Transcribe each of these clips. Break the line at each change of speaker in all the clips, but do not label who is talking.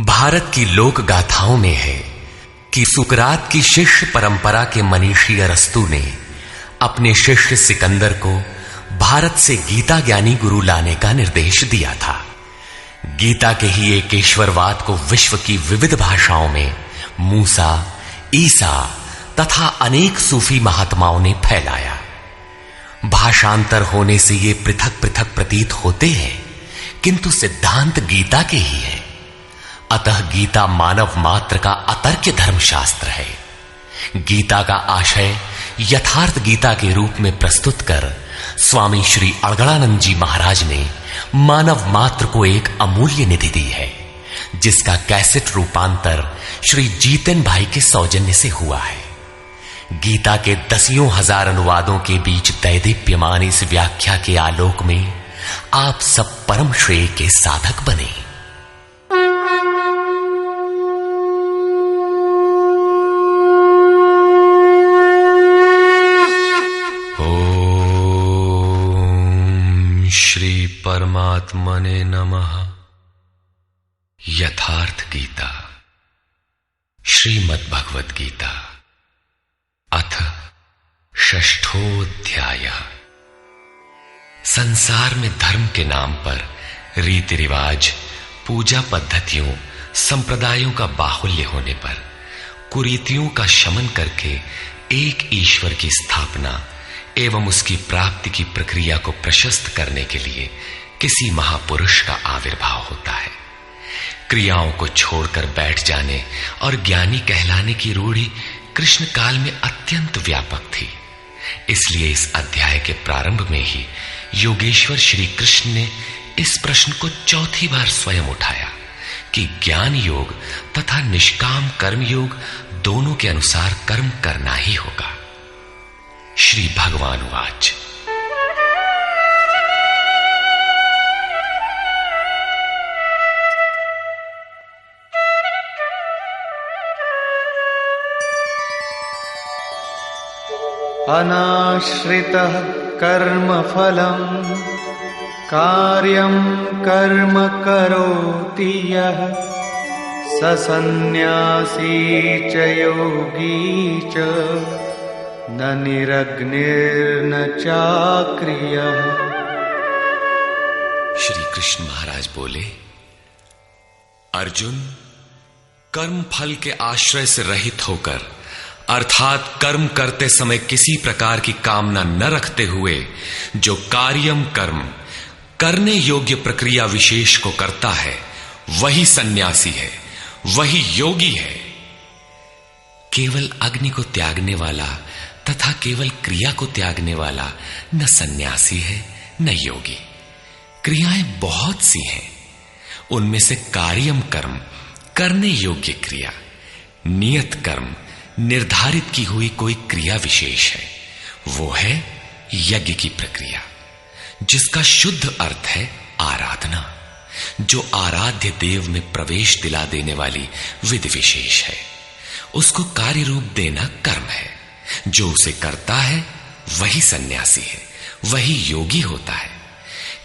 भारत की लोक गाथाओं में है कि सुकरात की शिष्य परंपरा के मनीषी अरस्तु ने अपने शिष्य सिकंदर को भारत से गीता ज्ञानी गुरु लाने का निर्देश दिया था। गीता के ही एक ईश्वरवाद को विश्व की विविध भाषाओं में मूसा, ईसा तथा अनेक सूफी महात्माओं ने फैलाया। भाषांतर होने से ये पृथक पृथक प्रतीत होते हैं, किंतु सिद्धांत गीता के ही है। अतः गीता मानव मात्र का अतर्क्य धर्मशास्त्र है। गीता का आशय यथार्थ गीता के रूप में प्रस्तुत कर स्वामी श्री अड़गड़ानंद जी महाराज ने मानव मात्र को एक अमूल्य निधि दी है, जिसका कैसेट रूपांतर श्री जीतन भाई के सौजन्य से हुआ है। गीता के दसियों हजार अनुवादों के बीच दैदीप्यमान इस व्याख्या के आलोक में आप सब परम श्रेय के साधक बने। श्री परमात्मने नमः। यथार्थ गीता, श्रीमद् भगवद गीता, अथ षष्ठोऽध्यायः। संसार में धर्म के नाम पर रीति रिवाज, पूजा पद्धतियों, संप्रदायों का बाहुल्य होने पर कुरीतियों का शमन करके एक ईश्वर की स्थापना एवं उसकी प्राप्ति की प्रक्रिया को प्रशस्त करने के लिए किसी महापुरुष का आविर्भाव होता है। क्रियाओं को छोड़कर बैठ जाने और ज्ञानी कहलाने की रूढ़ी कृष्ण काल में अत्यंत व्यापक थी। इसलिए इस अध्याय के प्रारंभ में ही योगेश्वर श्री कृष्ण ने इस प्रश्न को चौथी बार स्वयं उठाया कि ज्ञान योग तथा निष्काम कर्म योग दोनों के अनुसार कर्म करना ही होगा। श्री भगवान वाच।
अनाश्रितः कर्मफलम् कार्यं कर्म करोति यः स सन्न्यासी च योगी च न निरग्निर्न चाक्रियः।
श्री कृष्ण महाराज बोले, अर्जुन, कर्म फल के आश्रय से रहित होकर अर्थात कर्म करते समय किसी प्रकार की कामना न रखते हुए जो कार्यम कर्म करने योग्य प्रक्रिया विशेष को करता है, वही सन्यासी है, वही योगी है। केवल अग्नि को त्यागने वाला तथा केवल क्रिया को त्यागने वाला न सन्यासी है न योगी। क्रियाएं बहुत सी हैं, उनमें से कार्यम कर्म करने योग्य क्रिया, नियत कर्म निर्धारित की हुई कोई क्रिया विशेष है, वो है यज्ञ की प्रक्रिया, जिसका शुद्ध अर्थ है आराधना, जो आराध्य देव में प्रवेश दिला देने वाली विधि विशेष है। उसको कार्य रूप देना कर्म है। जो उसे करता है वही सन्यासी है, वही योगी होता है।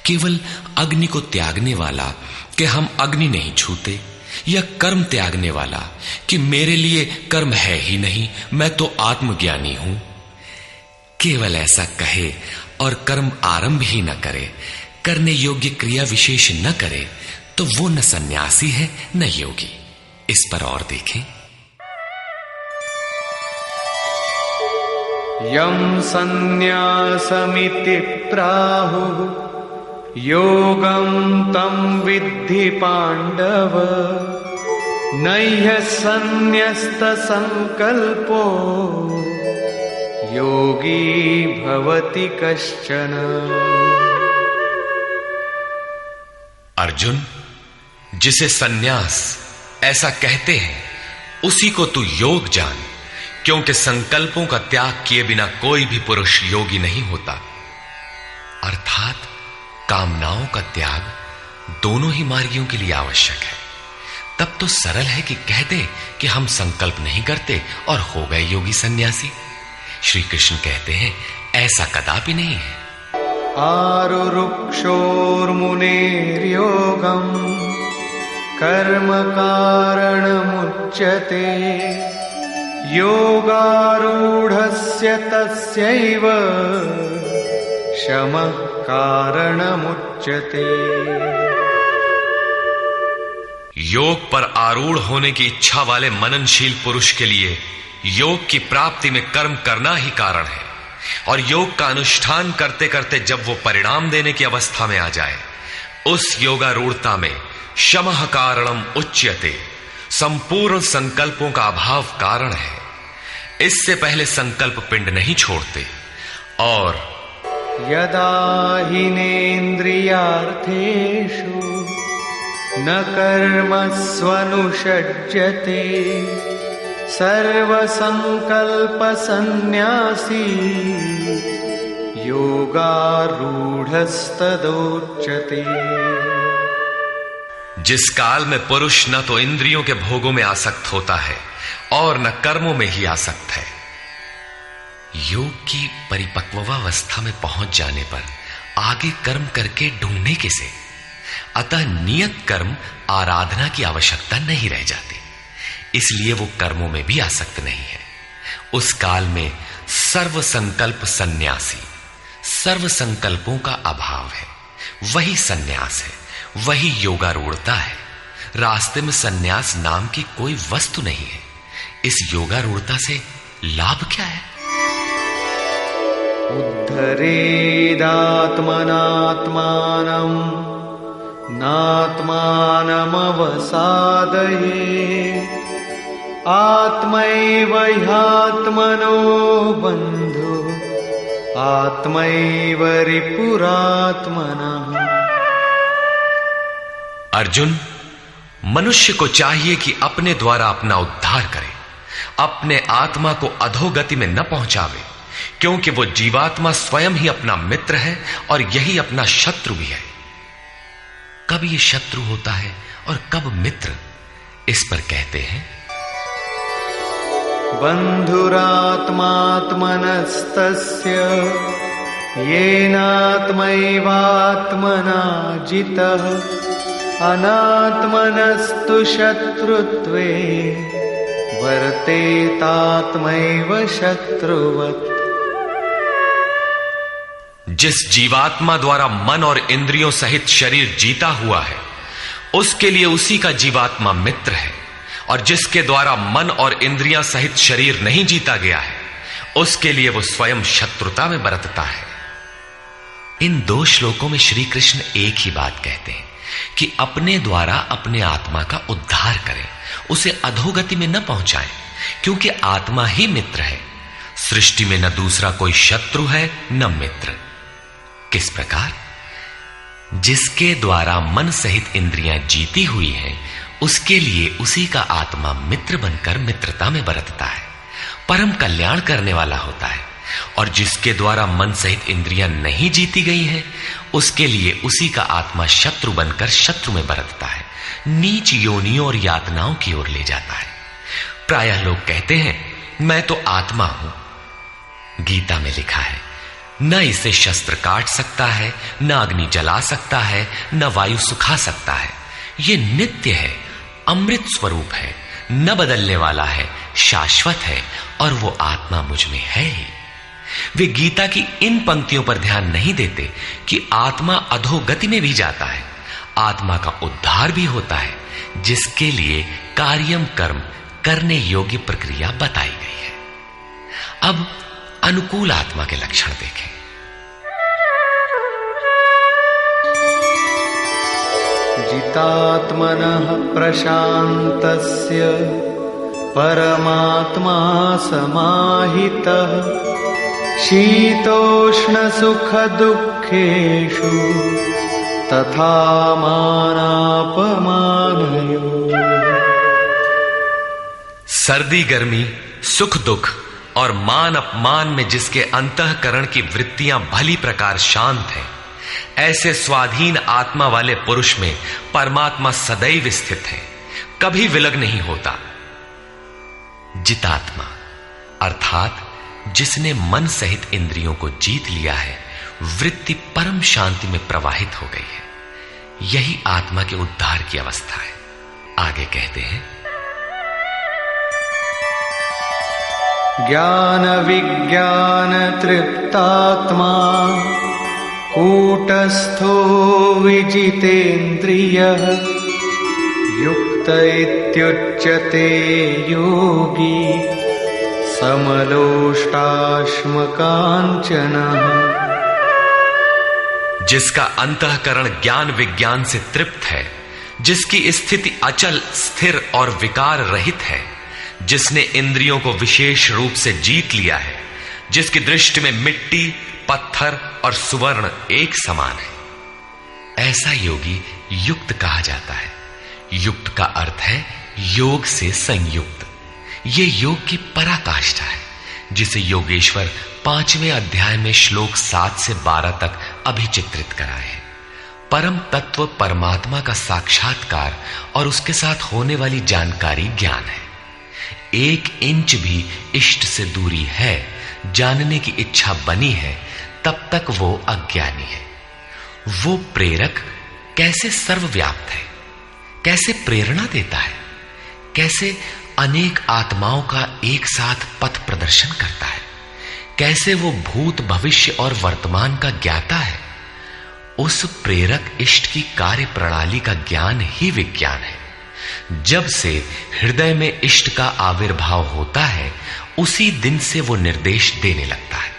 केवल अग्नि को त्यागने वाला कि हम अग्नि नहीं छूते, या कर्म त्यागने वाला कि मेरे लिए कर्म है ही नहीं, मैं तो आत्मज्ञानी हूं, केवल ऐसा कहे और कर्म आरंभ ही न करे, करने योग्य क्रिया विशेष न करे, तो वो न सन्यासी है न योगी। इस पर और देखें।
यम सन्न्यासमिति प्राहुः योगं तं विद्धि पांडव नह्य सन्न्यस्त संकल्पो योगी भवति कश्चन।
अर्जुन, जिसे सन्यास ऐसा कहते हैं उसी को तू योग जान, क्योंकि संकल्पों का त्याग किए बिना कोई भी पुरुष योगी नहीं होता। अर्थात कामनाओं का त्याग दोनों ही मार्गियों के लिए आवश्यक है। तब तो सरल है कि कह दे कि हम संकल्प नहीं करते और हो गए योगी सन्यासी। श्री कृष्ण कहते हैं ऐसा कदापि नहीं है।
आरुरुक्षोर्मुनेर्योगम् कर्म कारणमुच्यते योगारूढस्य तस्यैव शमः कारणमुच्यते।
योग पर आरूढ़ होने की इच्छा वाले मननशील पुरुष के लिए योग की प्राप्ति में कर्म करना ही कारण है, और योग का अनुष्ठान करते करते जब वो परिणाम देने की अवस्था में आ जाए, उस योगारूढ़ता में शमः कारणम उच्यते, संपूर्ण संकल्पों का अभाव कारण है। इससे पहले संकल्प पिंड नहीं छोड़ते। और
यदा हिनेन्द्रियार्थेषु न कर्मस्वनुषज्यते सर्वसंकल्पसन्न्यासी योगारूढ़स्तदोच्यते।
जिस काल में पुरुष न तो इंद्रियों के भोगों में आसक्त होता है और न कर्मों में ही आसक्त है, योग की परिपक्वावस्था में पहुंच जाने पर आगे कर्म करके ढूंढने किसे? अतः नियत कर्म आराधना की आवश्यकता नहीं रह जाती, इसलिए वो कर्मों में भी आसक्त नहीं है। उस काल में सर्व संकल्प सन्यासी, सर्व संकल्पों का अभाव है, वही सन्यास है, वही योगारूढ़ता है। रास्ते में सन्यास नाम की कोई वस्तु नहीं है। इस योगारूढ़ता से लाभ क्या है?
उद्धरेदात्मनात्मानं नात्मानमवसादयेत् आत्मैव ह्यात्मनो बन्धु आत्मैव रिपुरात्मनः।
अर्जुन, मनुष्य को चाहिए कि अपने द्वारा अपना उद्धार करे, अपने आत्मा को अधोगति में न पहुंचावे, क्योंकि वो जीवात्मा स्वयं ही अपना मित्र है और यही अपना शत्रु भी है। कब ये शत्रु होता है और कब मित्र, इस पर कहते हैं
बन्धुरात्मात्मनस्तस्य येनात्मैवात्मना जितः अनात्मनस्तु शत्रुत्वे वर्तेतात्मैव शत्रुवत्।
जिस जीवात्मा द्वारा मन और इंद्रियों सहित शरीर जीता हुआ है, उसके लिए उसी का जीवात्मा मित्र है, और जिसके द्वारा मन और इंद्रियां सहित शरीर नहीं जीता गया है, उसके लिए वो स्वयं शत्रुता में बरतता है। इन दो श्लोकों में श्री कृष्ण एक ही बात कहते हैं कि अपने द्वारा अपने आत्मा का उद्धार करें, उसे अधोगति में न पहुंचाएं, क्योंकि आत्मा ही मित्र है। सृष्टि में न दूसरा कोई शत्रु है न मित्र। किस प्रकार? जिसके द्वारा मन सहित इंद्रियां जीती हुई हैं, उसके लिए उसी का आत्मा मित्र बनकर मित्रता में बरतता है, परम कल्याण करने वाला होता है। और जिसके द्वारा मन सहित इंद्रियां नहीं जीती गई हैं, उसके लिए उसी का आत्मा शत्रु बनकर शत्रु में बरतता है, नीच योनियों और यातनाओं की ओर ले जाता है। प्रायः लोग कहते हैं मैं तो आत्मा हूं। गीता में लिखा है, न इसे शस्त्र काट सकता है, न अग्नि जला सकता है, न वायु सुखा सकता है। ये नित्य है, अमृत स्वरूप है, न बदलने वाला है, शाश्वत है, और वो आत्मा मुझ में है ही। वे गीता की इन पंक्तियों पर ध्यान नहीं देते कि आत्मा अधोगति में भी जाता है, आत्मा का उद्धार भी होता है, जिसके लिए कार्यम कर्म करने योग्य प्रक्रिया बताई गई है। अब अनुकूल आत्मा के लक्षण देखें।
जितात्मनः प्रशान्तस्य परमात्मा समाहितः शीतोष्णसुखदुःखेषु तथा मानापमानयोः।
सर्दी गर्मी, सुख दुख और मान अपमान में जिसके अंतःकरण की वृत्तियां भली प्रकार शांत हैं, ऐसे स्वाधीन आत्मा वाले पुरुष में परमात्मा सदैव स्थित है, कभी विलग नहीं होता। जितात्मा अर्थात जिसने मन सहित इंद्रियों को जीत लिया है, वृत्ति परम शांति में प्रवाहित हो गई है, यही आत्मा के उद्धार की अवस्था है। आगे कहते हैं,
ज्ञान विज्ञान तृप्तात्मा कूटस्थो विजितेन्द्रियः युक्त इत्युच्यते योगी समलोष्टाश्मकाञ्चनः।
जिसका अंतःकरण ज्ञान विज्ञान से तृप्त है, जिसकी स्थिति अचल स्थिर और विकार रहित है, जिसने इंद्रियों को विशेष रूप से जीत लिया है, जिसकी दृष्टि में मिट्टी, पत्थर और सुवर्ण एक समान है, ऐसा योगी युक्त कहा जाता है। युक्त का अर्थ है योग से संयुक्त। ये योग की पराकाष्ठा है, जिसे योगेश्वर 5वें अध्याय में श्लोक 7 से 12 तक अभिचित्रित कराए हैं। परम तत्व परमात्मा का साक्षात्कार और उसके साथ होने वाली जानकारी ज्ञान है। 1 इंच भी इष्ट से दूरी है, जानने की इच्छा बनी है, तब तक वो अज्ञानी है। वो प्रेरक कैसे सर्वव्याप्त है, कैसे प्रेरणा देता है, कैसे अनेक आत्माओं का एक साथ पथ प्रदर्शन करता है, कैसे वो भूत भविष्य और वर्तमान का ज्ञाता है। उस प्रेरक इष्ट की कार्य प्रणाली का ज्ञान ही विज्ञान है। जब से हृदय में इष्ट का आविर्भाव होता है, उसी दिन से वो निर्देश देने लगता है,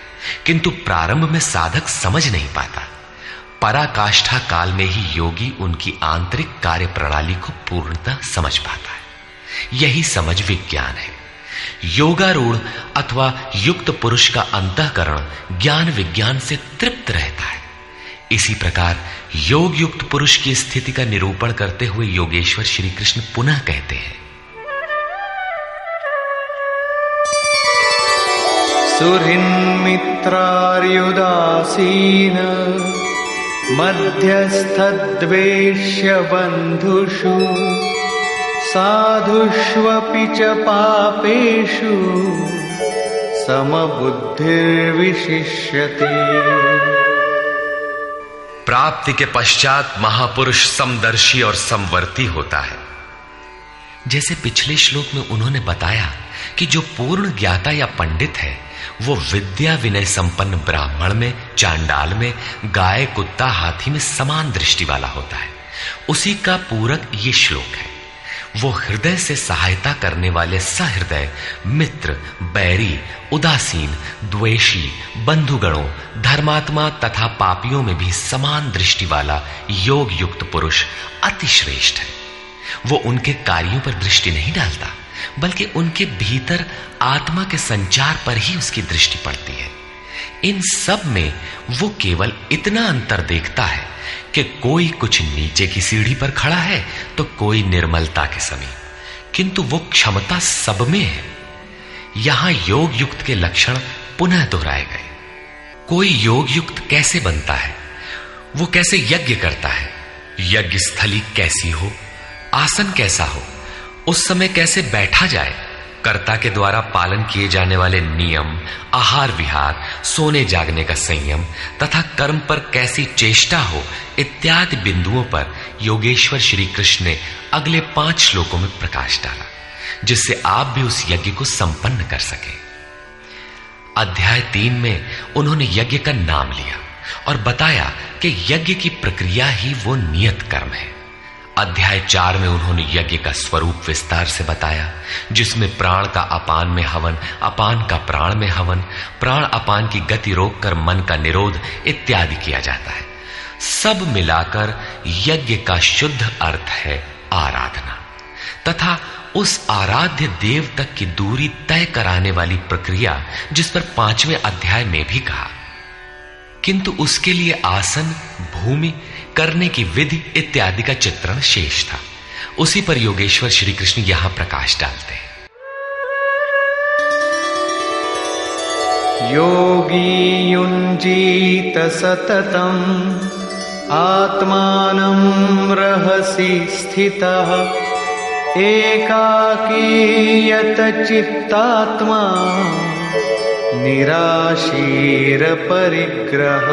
किंतु प्रारंभ में साधक समझ नहीं पाता। पराकाष्ठा काल में ही योगी उनकी आंतरिक कार्य प्रणाली को पूर्णतः समझ पाता है। यही समझ विज्ञान है। योगारूढ़ अथवा युक्त पुरुष का अंतःकरण ज्ञान विज्ञान से तृप्त रहता है। इसी प्रकार योग युक्त पुरुष की स्थिति का निरूपण करते हुए योगेश्वर श्री कृष्ण पुनः कहते हैं,
सुहृन्मित्रार्युदासीन मध्यस्थद्वेष्य बन्धुषु साधुष्वपि च पापेषु समबुद्धिर्विशिष्यते।
प्राप्ति के पश्चात महापुरुष समदर्शी और समवर्ती होता है। जैसे पिछले श्लोक में उन्होंने बताया कि जो पूर्ण ज्ञाता या पंडित है, वो विद्या विनय संपन्न ब्राह्मण में, चांडाल में, गाय, कुत्ता, हाथी में समान दृष्टि वाला होता है। उसी का पूरक ये श्लोक है। वो हृदय से सहायता करने वाले सहृदय, मित्र, बैरी, उदासीन, द्वेषी, बंधुगणों, धर्मात्मा तथा पापियों में भी समान दृष्टि वाला योग युक्त पुरुष अति श्रेष्ठ है। वो उनके कार्यों पर दृष्टि नहीं डालता, बल्कि उनके भीतर आत्मा के संचार पर ही उसकी दृष्टि पड़ती है। इन सब में वो केवल इतना अंतर देखता है कि कोई कुछ नीचे की सीढ़ी पर खड़ा है तो कोई निर्मलता के समीप, किंतु वो क्षमता सब में है। यहां योग युक्त के लक्षण पुनः दोहराए गए। कोई योग युक्त कैसे बनता है, वो कैसे यज्ञ करता है, यज्ञ स्थली कैसी हो, आसन कैसा हो, उस समय कैसे बैठा जाए, कर्ता के द्वारा पालन किए जाने वाले नियम, आहार विहार, सोने जागने का संयम तथा कर्म पर कैसी चेष्टा हो, इत्यादि बिंदुओं पर योगेश्वर श्री कृष्ण ने अगले 5 श्लोकों में प्रकाश डाला, जिससे आप भी उस यज्ञ को संपन्न कर सके। अध्याय 3 में उन्होंने यज्ञ का नाम लिया और बताया कि यज्ञ की प्रक्रिया ही वो नियत कर्म है। अध्याय 4 में उन्होंने यज्ञ का स्वरूप विस्तार से बताया, जिसमें प्राण का अपान में हवन, अपान का प्राण में हवन, प्राण अपान की गति रोककर मन का निरोध इत्यादि किया जाता है। सब मिलाकर यज्ञ का शुद्ध अर्थ है आराधना, तथा उस आराध्य देव तक की दूरी तय कराने वाली प्रक्रिया, जिस पर 5वें अध्याय में भी कहा। किंतु उसके लिए आसन, भूमि, करने की विधि इत्यादि का चित्रण शेष था। उसी पर योगेश्वर श्री कृष्ण यहां प्रकाश डालते हैं।
योगी युञ्जीत सततम् आत्मानं रहसि स्थितः एकाकीयत चित्तात्मा निराशीर परिग्रह।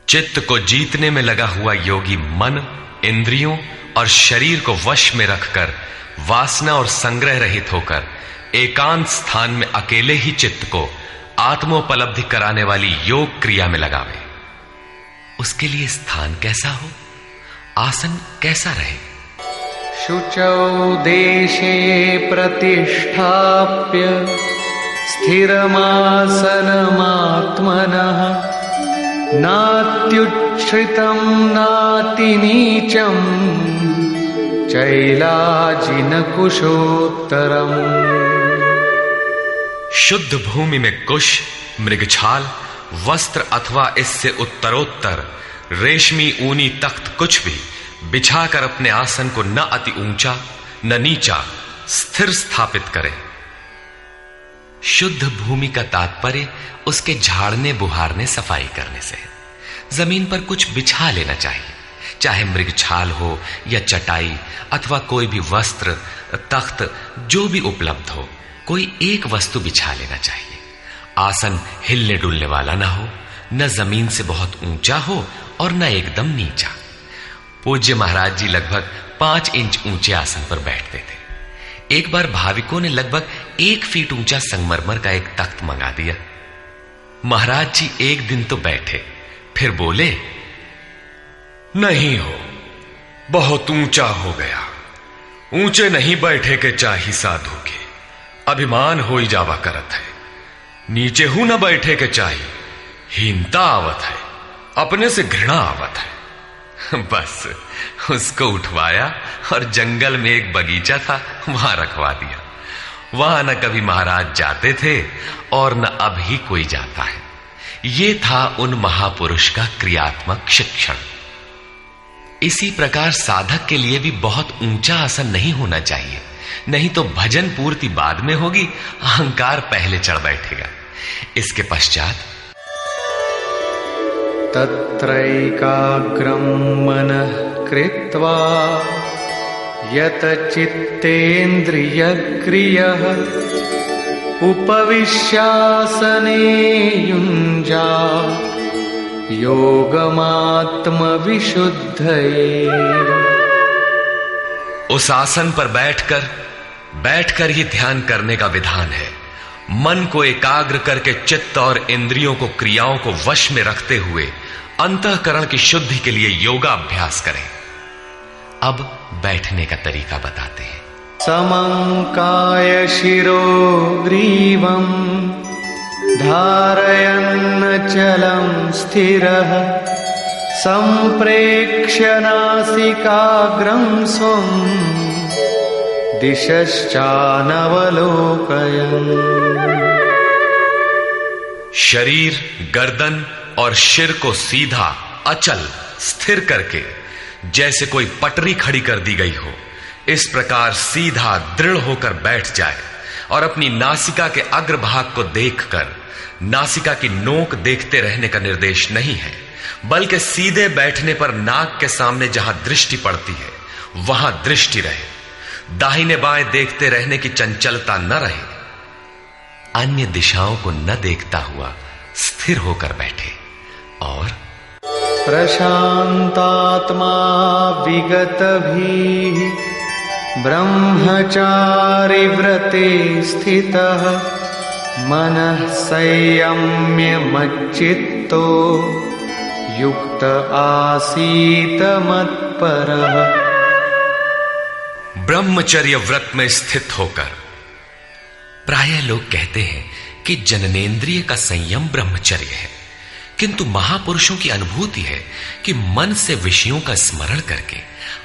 चित्त को जीतने में लगा हुआ योगी मन, इंद्रियों और शरीर को वश में रखकर वासना और संग्रह रहित होकर एकांत स्थान में अकेले ही चित्त को आत्मोपलब्धि कराने वाली योग क्रिया में लगावे। उसके लिए स्थान कैसा हो, आसन कैसा रहे?
शुचौ देशे प्रतिष्ठाप्य स्थिरमासनमात्मनः नात्युच्छ्रितं नातिनीचं चैलाजिनकुशोत्तरम्।
शुद्ध भूमि में कुश, मृगछाल, वस्त्र अथवा इससे उत्तरोत्तर रेशमी ऊनी तख्त कुछ भी बिछाकर अपने आसन को न अति ऊंचा न नीचा स्थिर स्थापित करें। शुद्ध भूमि का तात्पर्य उसके झाड़ने बुहारने सफाई करने से है। जमीन पर कुछ बिछा लेना चाहिए, चाहे मृगछाल हो या चटाई अथवा कोई भी वस्त्र, तख्त, जो भी उपलब्ध हो, कोई एक वस्तु बिछा लेना चाहिए। आसन हिलने डुलने वाला ना हो, न जमीन से बहुत ऊंचा हो और न एकदम नीचा। पूज्य महाराज जी लगभग 5 इंच ऊंचे आसन पर बैठते थे। एक बार भाविकों ने लगभग 1 फीट ऊंचा संगमरमर का एक तख्त मंगा दिया। महाराज जी एक दिन तो बैठे, फिर बोले, नहीं हो, बहुत ऊंचा हो गया, ऊंचे नहीं बैठे के चाही साधु के, अभिमान हो ही जावा करत है। नीचे हूं न बैठे के चाही, हीनता आवत है, अपने से घृणा आवत है। बस उसको उठवाया और जंगल में एक बगीचा था, वहां रखवा दिया। वहां न कभी महाराज जाते थे और न अब ही कोई जाता है। ये था उन महापुरुष का क्रियात्मक शिक्षण। इसी प्रकार साधक के लिए भी बहुत ऊंचा आसन नहीं होना चाहिए, नहीं तो भजन पूर्ति बाद में होगी, अहंकार पहले चढ़ बैठेगा। इसके पश्चात
तत्रैकाग्रं मनः कृत्वा यत चित्तेन्द्रियक्रियः उपविश्यासने युञ्जात् योगमात्मविशुद्धये।
उस आसन पर बैठकर ही ध्यान करने का विधान है। मन को एकाग्र करके चित्त और इंद्रियों को, क्रियाओं को वश में रखते हुए अंतःकरण की शुद्धि के लिए योगाभ्यास करें। अब बैठने का तरीका बताते हैं।
समंकाय शिरो ग्रीवं धारयन्नचलं स्थिरः संप्रेक्ष्य नासिकाग्रं स्वं दिशश्चानवलोकयन्।
शरीर, गर्दन और सिर को सीधा, अचल, स्थिर करके जैसे कोई पटरी खड़ी कर दी गई हो, इस प्रकार सीधा दृढ़ होकर बैठ जाए और अपनी नासिका के अग्रभाग को देखकर नासिका की नोक देखते रहने का निर्देश नहीं है, बल्कि सीधे बैठने पर नाक के सामने जहां दृष्टि पड़ती है वहां दृष्टि रहे। दाहिने बाएं देखते रहने की चंचलता न रहे। अन्य दिशाओं को न देखता हुआ स्थिर होकर बैठे और
प्रशांतात्मा विगतभीः ब्रह्मचारि व्रते स्थितः मनः संयम्य मच्चित्तो युक्त आसीत मत्परः।
ब्रह्मचर्य व्रत में स्थित होकर। प्रायः लोग कहते हैं कि जननेंद्रिय का संयम ब्रह्मचर्य है, किंतु महापुरुषों की अनुभूति है कि मन से विषयों का स्मरण करके,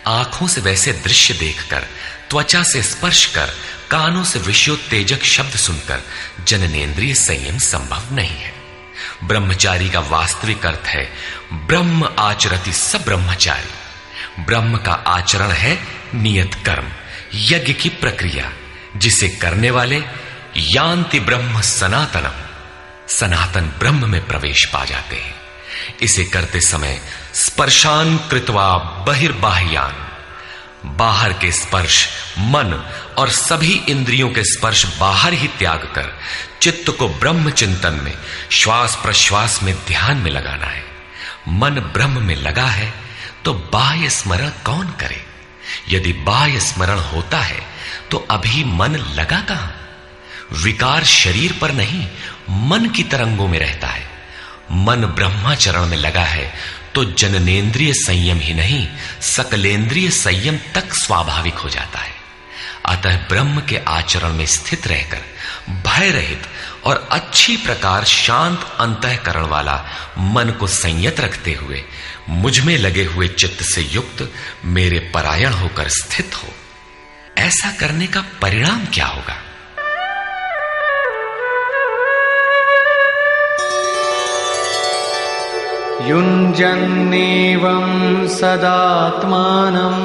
आंखों से वैसे दृश्य देखकर, त्वचा से स्पर्श कर, कानों से विषयोत्तेजक शब्द सुनकर जननेंद्रिय संयम संभव नहीं है। ब्रह्मचारी का वास्तविक अर्थ है ब्रह्म आचरति स ब्रह्मचारी। ब्रह्म का आचरण है नियत कर्म, यज्ञ की प्रक्रिया, जिसे करने वाले यान्ति ब्रह्म सनातनम, सनातन ब्रह्म में प्रवेश पा जाते हैं। इसे करते समय स्पर्शान कृत्वा बहिर्बाह्यान, बाहर के स्पर्श, मन और सभी इंद्रियों के स्पर्श बाहर ही त्याग कर चित्त को ब्रह्म चिंतन में, श्वास प्रश्वास में ध्यान में लगाना है। मन ब्रह्म में लगा है तो बाह्य स्मरण कौन करे? यदि बाह्य स्मरण होता है तो अभी मन लगा कहां? विकार शरीर पर नहीं, मन की तरंगों में रहता है। मन ब्रह्माचरण में लगा है तो जननेन्द्रिय संयम ही नहीं, सकलेंद्रिय संयम तक स्वाभाविक हो जाता है। अतः ब्रह्म के आचरण में स्थित रहकर भय रहित और अच्छी प्रकार शांत अंतःकरण वाला मन को संयत रखते हुए मुझ में लगे हुए चित्त से युक्त मेरे परायण होकर स्थित हो। ऐसा करने का परिणाम क्या होगा?
युञ्जन्नेवं सदात्मानं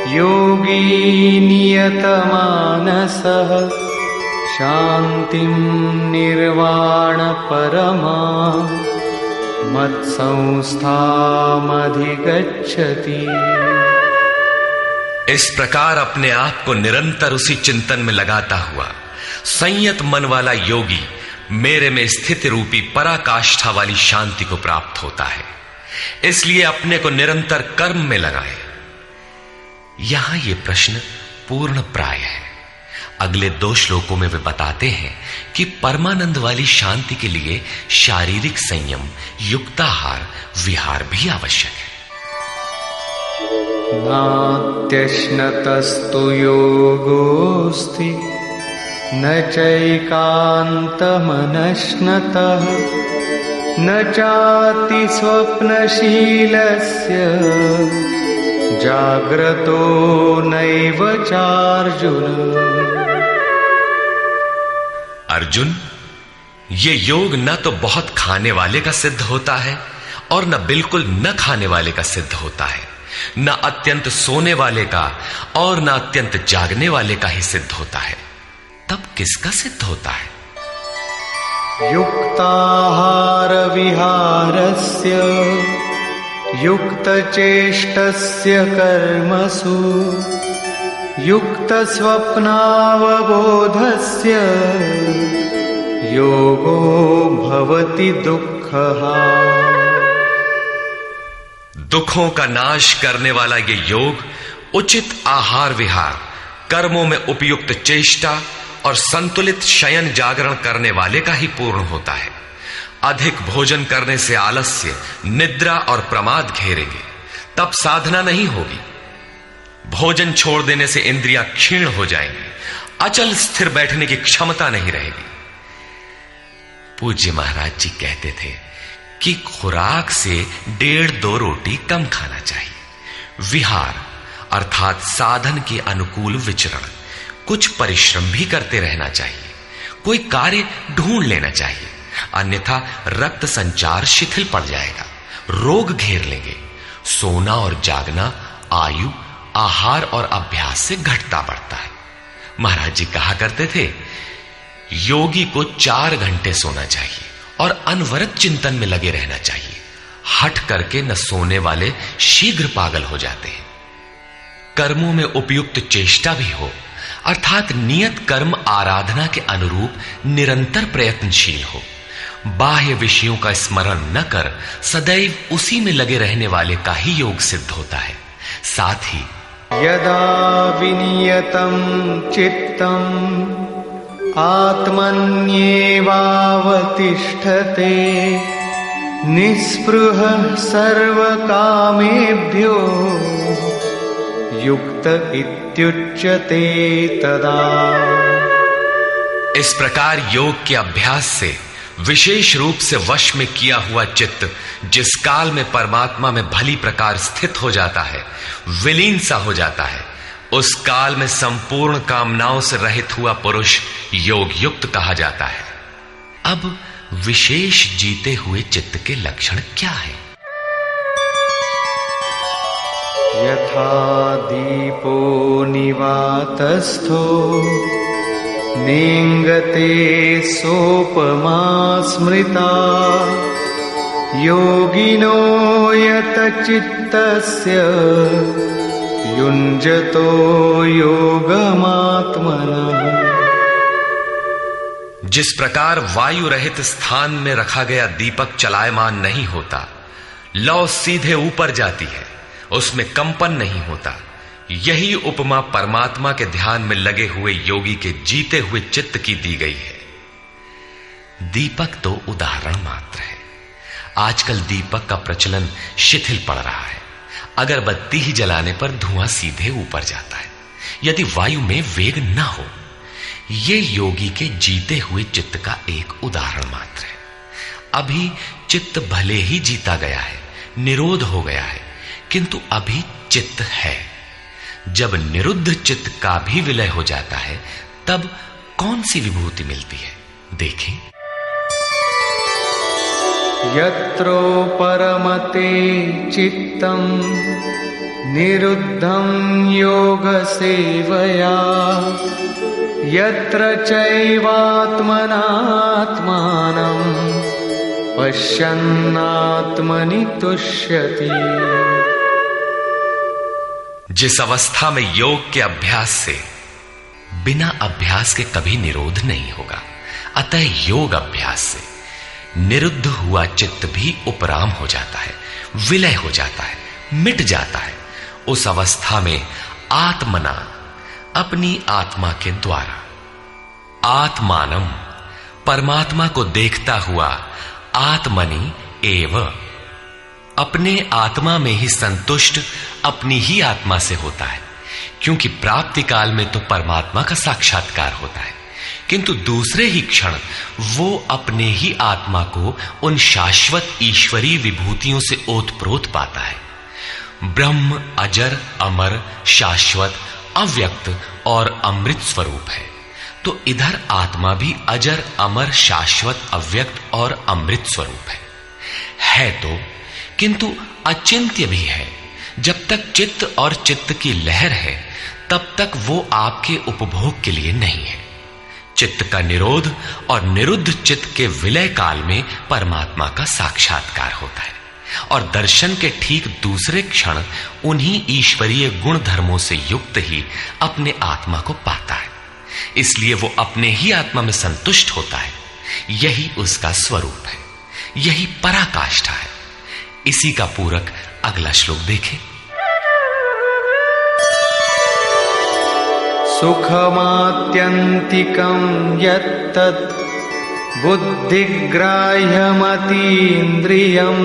योगी नियतमानसः शान्तिं निर्वाण परमा मत्संस्थामधिगच्छति।
इस प्रकार अपने आप को निरंतर उसी चिंतन में लगाता हुआ संयत मन वाला योगी मेरे में स्थिति रूपी पराकाष्ठा वाली शांति को प्राप्त होता है। इसलिए अपने को निरंतर कर्म में लगाए। यहां यह प्रश्न पूर्ण प्राय है। अगले 2 श्लोकों में वे बताते हैं कि परमानंद वाली शांति के लिए शारीरिक संयम, युक्ताहार, विहार भी आवश्यक है।
नात्यश्नतस्तु योगोऽस्ति न चैकान्तमनश्नतः न चाति स्वप्नशीलस्य जाग्रतो नैव चार्जुन।
अर्जुन, ये योग न तो बहुत खाने वाले का सिद्ध होता है और न बिल्कुल न खाने वाले का सिद्ध होता है, न अत्यंत सोने वाले का और न अत्यंत जागने वाले का ही सिद्ध होता है। तब किसका सिद्ध होता है?
युक्ताहार विहारस्य युक्तचेष्टस्य कर्मसु युक्तस्वप्नावबोधस्य योगो भवति दुःखः।
दुखों का नाश करने वाला ये योग उचित आहार विहार, कर्मों में उपयुक्त चेष्टा और संतुलित शयन जागरण करने वाले का ही पूर्ण होता है। अधिक भोजन करने से आलस्य, निद्रा और प्रमाद घेरेंगे, तब साधना नहीं होगी। भोजन छोड़ देने से इंद्रियां क्षीण हो जाएंगी, अचल स्थिर बैठने की क्षमता नहीं रहेगी। पूज्य महाराज जी कहते थे कि खुराक से 1.5-2 रोटी कम खाना चाहिए। विहार अर्थात साधन के अनुकूल विचरण, कुछ परिश्रम भी करते रहना चाहिए। कोई कार्य ढूंढ लेना चाहिए, अन्यथा रक्त संचार शिथिल पड़ जाएगा, रोग घेर लेंगे। सोना और जागना आयु, आहार और अभ्यास से घटता बढ़ता है। महाराज जी कहा करते थे, योगी को 4 घंटे सोना चाहिए और अनवरत चिंतन में लगे रहना चाहिए। हठ करके न सोने वाले शीघ्र पागल हो जाते हैं। कर्मों में उपयुक्त चेष्टा भी हो, अर्थात नियत कर्म आराधना के अनुरूप निरंतर प्रयत्नशील हो। बाह्य विषयों का स्मरण न कर सदैव उसी में लगे रहने वाले का ही योग सिद्ध होता है। साथ ही
यदा विनियतं चित्तम् आत्मन्येवावतिष्ठते निःस्पृहः सर्वकामेभ्यो युक्त इत्युच्यते तदा।
इस प्रकार योग के अभ्यास से विशेष रूप से वश में किया हुआ चित्त जिस काल में परमात्मा में भली प्रकार स्थित हो जाता है, विलीन सा हो जाता है, उस काल में संपूर्ण कामनाओं से रहित हुआ पुरुष योग युक्त कहा जाता है। अब विशेष जीते हुए चित्त के लक्षण क्या है?
यथा दीपो निवातस्थो नेङ्गते सोपमा स्मृता योगिनो यतचित्तस्य युञ्जतो योगमात्मनः।
जिस प्रकार वायु रहित स्थान में रखा गया दीपक चलायमान नहीं होता, लौ सीधे ऊपर जाती है, उसमें कंपन नहीं होता। यही उपमा परमात्मा के ध्यान में लगे हुए योगी के जीते हुए चित्त की दी गई है। दीपक तो उदाहरण मात्र है। आजकल दीपक का प्रचलन शिथिल पड़ रहा है। अगरबत्ती ही जलाने पर धुआं सीधे ऊपर जाता है, यदि वायु में वेग न हो। यह योगी के जीते हुए चित्त का एक उदाहरण मात्र है। अभी चित्त भले ही जीता गया है, निरोध हो गया है, किंतु अभी चित्त है। जब निरुद्ध चित्त का भी विलय हो जाता है, तब कौन सी विभूति मिलती है, देखें।
यत्रो परमते चित्तम निरुद्धं योग सेवया यत्र चैवात्मनात्मानं पश्यन्नात्मनि तुष्यति।
जिस अवस्था में योग के अभ्यास से बिना अभ्यास के कभी निरोध नहीं होगा, अतः योग अभ्यास से निरुद्ध हुआ चित्त भी उपराम हो जाता है, विलय हो जाता है, मिट जाता है। उस अवस्था में आत्मना, अपनी आत्मा के द्वारा, आत्मानम, परमात्मा को देखता हुआ, आत्मनि एव, अपने आत्मा में ही संतुष्ट अपनी ही आत्मा से होता है। क्योंकि प्राप्ति काल में तो परमात्मा का साक्षात्कार होता है, किंतु दूसरे ही क्षण वो अपने ही आत्मा को उन शाश्वत ईश्वरीय विभूतियों से ओतप्रोत पाता है। ब्रह्म अजर, अमर, शाश्वत, अव्यक्त और अमृत स्वरूप है, तो इधर आत्मा भी अजर, अमर, शाश्वत, अव्यक्त और अमृत स्वरूप है तो, किंतु अचिंत्य भी है। जब तक चित्त और चित्त की लहर है, तब तक वो आपके उपभोग के लिए नहीं है। चित्त का निरोध और निरुद्ध चित्त के विलय काल में परमात्मा का साक्षात्कार होता है, और दर्शन के ठीक दूसरे क्षण उन्हीं ईश्वरीय गुण धर्मों से युक्त ही अपने आत्मा को पाता है। इसलिए वो अपने ही आत्मा में संतुष्ट होता है। यही उसका स्वरूप है, यही पराकाष्ठा है। इसी का पूरक अगला श्लोक देखें।
सुखमात्यन्तिकं यत्तत् बुद्धिग्राह्यमतीन्द्रियं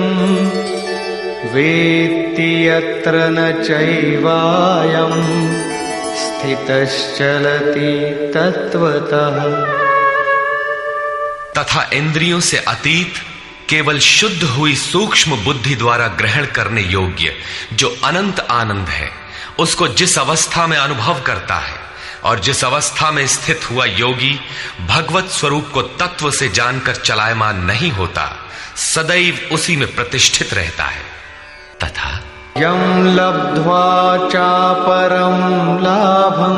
वेत्ति यत्र न चैवायं स्थितश्चलति तत्वतः।
तथा इंद्रियों से अतीत, केवल शुद्ध हुई सूक्ष्म बुद्धि द्वारा ग्रहण करने योग्य जो अनंत आनंद है, उसको जिस अवस्था में अनुभव करता है और जिस अवस्था में स्थित हुआ योगी भगवत स्वरूप को तत्व से जानकर चलायमान नहीं होता, सदैव उसी में प्रतिष्ठित रहता है। तथा
यं लब्ध्वा चापरं लाभं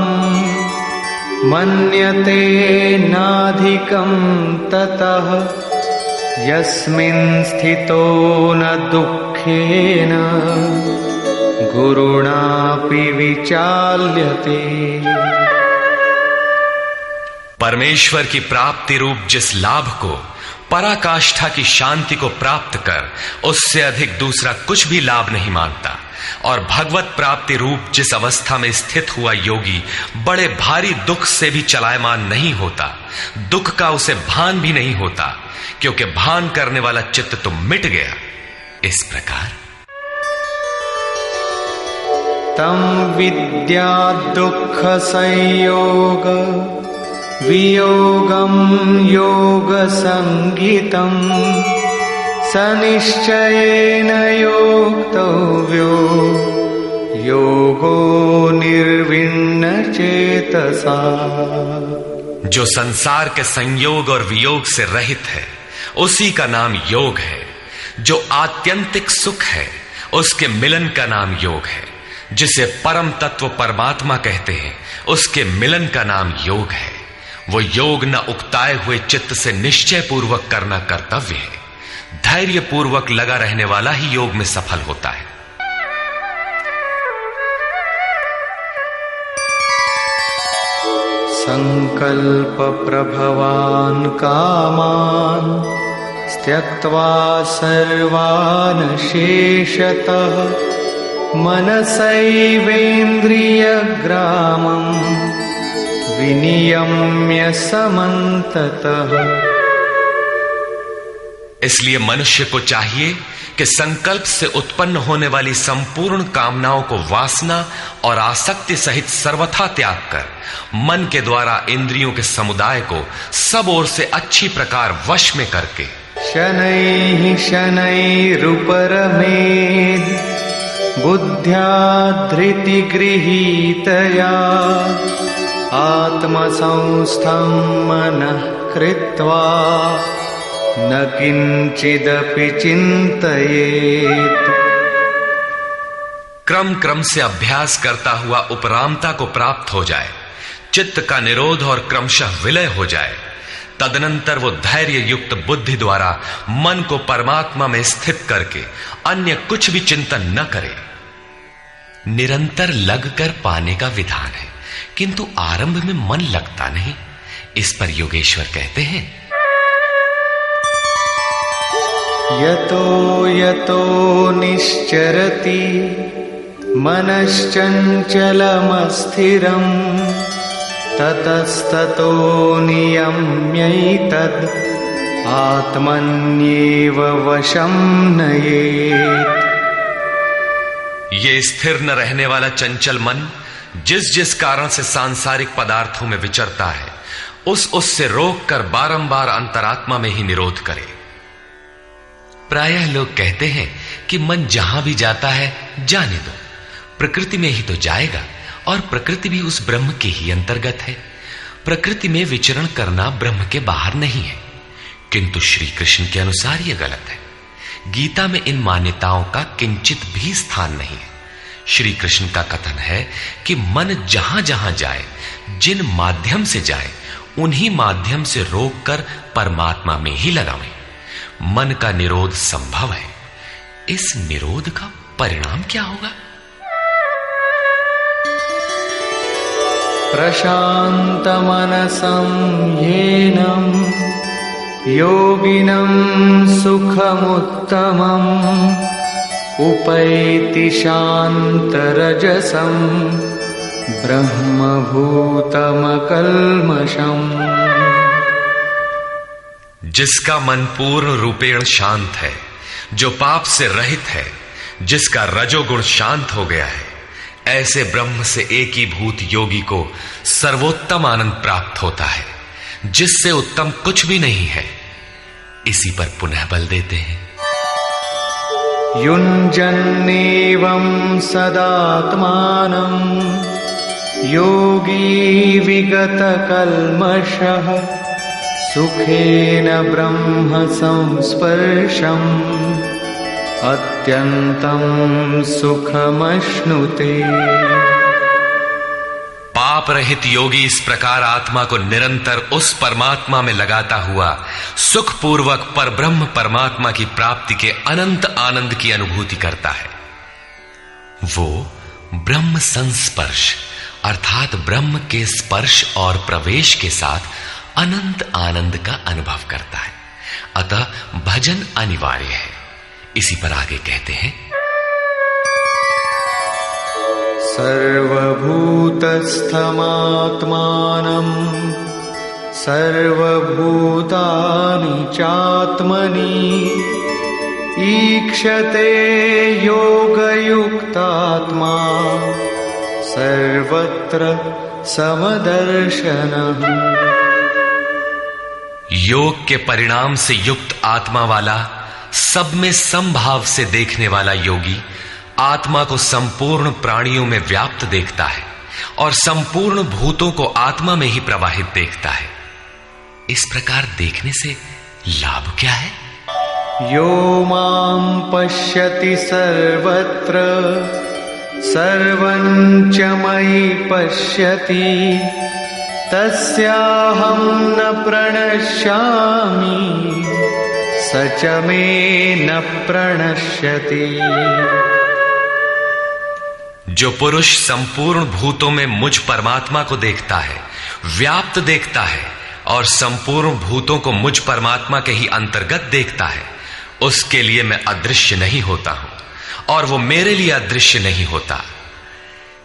मन्यते नाधिकं ततः यस्मिन् स्थितो न दुःखेन गुरुणापि विचाल्यते।
परमेश्वर की प्राप्ति रूप जिस लाभ को, पराकाष्ठा की शांति को प्राप्त कर उससे अधिक दूसरा कुछ भी लाभ नहीं मानता, और भगवत प्राप्ति रूप जिस अवस्था में स्थित हुआ योगी बड़े भारी दुख से भी चलायमान नहीं होता, दुख का उसे भान भी नहीं होता, क्योंकि भान करने वाला चित्त तो मिट गया। इस प्रकार
तम विद्या दुख संयोग वियोगम योग संगीतम सनिश्चयेन योक्तव्यो योगो निर्विण्ण चेतसा।
जो संसार के संयोग और वियोग से रहित है, उसी का नाम योग है। जो आत्यंतिक सुख है, उसके मिलन का नाम योग है। जिसे परम तत्व परमात्मा कहते हैं, उसके मिलन का नाम योग है। वो योग न उकताए हुए चित्त से निश्चय पूर्वक करना कर्तव्य है। धैर्य पूर्वक लगा रहने वाला ही योग में सफल होता है।
संकल्प प्रभवान कामान त्यक्त्वा सर्वान् शेषतः मनसैवेन्द्रियग्रामं विनियम्य समन्ततः।
इसलिए मनुष्य को चाहिए कि संकल्प से उत्पन्न होने वाली संपूर्ण कामनाओं को वासना और आसक्ति सहित सर्वथा त्याग कर मन के द्वारा इंद्रियों के समुदाय को सब ओर से अच्छी प्रकार वश में करके
शनैः शनैरुपरमेद् बुद्ध्या धृतिगृहीतया आत्मसंस्थं मनः कृत्वा न किंचिदपि चिंतयेत्।
क्रम क्रम से अभ्यास करता हुआ उपरामता को प्राप्त हो जाए, चित्त का निरोध और क्रमशः विलय हो जाए, तदनंतर वो धैर्य युक्त बुद्धि द्वारा मन को परमात्मा में स्थित करके अन्य कुछ भी चिंतन न करे। निरंतर लगकर पाने का विधान है, किंतु आरंभ में मन लगता नहीं। इस पर योगेश्वर कहते हैं,
यतो यतो निश्चरति मनश्चञ्चलमस्थिरम् ततस्ततो नियम्यैतद् आत्मन्येव वशं नयेत्।
ये स्थिर न रहने वाला चंचल मन जिस जिस कारण से सांसारिक पदार्थों में विचरता है, उससे रोककर बारंबार अंतरात्मा में ही निरोध करे। प्रायः लोग कहते हैं कि मन जहां भी जाता है जाने दो, प्रकृति में ही तो जाएगा और प्रकृति भी उस ब्रह्म के ही अंतर्गत है। प्रकृति में विचरण करना ब्रह्म के बाहर नहीं है। किंतु श्री कृष्ण के अनुसार यह गलत है। गीता में इन मान्यताओं का किंचित भी स्थान नहीं है। श्री कृष्ण का कथन है कि मन जहां जहां जाए, जिन माध्यम से जाए, उन्हीं माध्यम से रोककर परमात्मा में ही लगावें। मन का निरोध संभव है। इस निरोध का परिणाम क्या होगा?
प्रशान्तमनसं येनं योगिनं सुखमुत्तमम् उपैति शान्तरजसं ब्रह्मभूतमकल्मषम्।
जिसका मन पूर्ण रूपेण शांत है, जो पाप से रहित है, जिसका रजोगुण शांत हो गया है, ऐसे ब्रह्म से एकीभूत योगी को सर्वोत्तम आनंद प्राप्त होता है, जिससे उत्तम कुछ भी नहीं है। इसी पर पुनः बल देते हैं,
युञ्जन्नेवं सदात्मानं योगी विगतकल्मषः सुखेन ब्रह्म संस्पर्शम् अत्यंतं सुखमश्नुते।
पाप रहित योगी इस प्रकार आत्मा को निरंतर उस परमात्मा में लगाता हुआ सुखपूर्वक परब्रह्म परमात्मा की प्राप्ति के अनंत आनंद की अनुभूति करता है। वो ब्रह्म संस्पर्श अर्थात ब्रह्म के स्पर्श और प्रवेश के साथ अनंत आनंद का अनुभव करता है। अतः भजन अनिवार्य है। इसी पर आगे कहते हैं,
सर्वभूतस्थमात्मानं सर्वभूतानि चात्मनि ईक्षते योगयुक्तात्मा सर्वत्र समदर्शनः।
योग के परिणाम से युक्त आत्मा वाला, सब में समभाव से देखने वाला योगी आत्मा को संपूर्ण प्राणियों में व्याप्त देखता है और संपूर्ण भूतों को आत्मा में ही प्रवाहित देखता है। इस प्रकार देखने से लाभ क्या है?
यो मां पश्यति सर्वत्र सर्वं च मयि पश्यति तस्याहं न प्रणश्यामि स च मे न प्रणश्यति।
जो पुरुष संपूर्ण भूतों में मुझ परमात्मा को देखता है, व्याप्त देखता है, और संपूर्ण भूतों को मुझ परमात्मा के ही अंतर्गत देखता है, उसके लिए मैं अदृश्य नहीं होता हूं और वो मेरे लिए अदृश्य नहीं होता।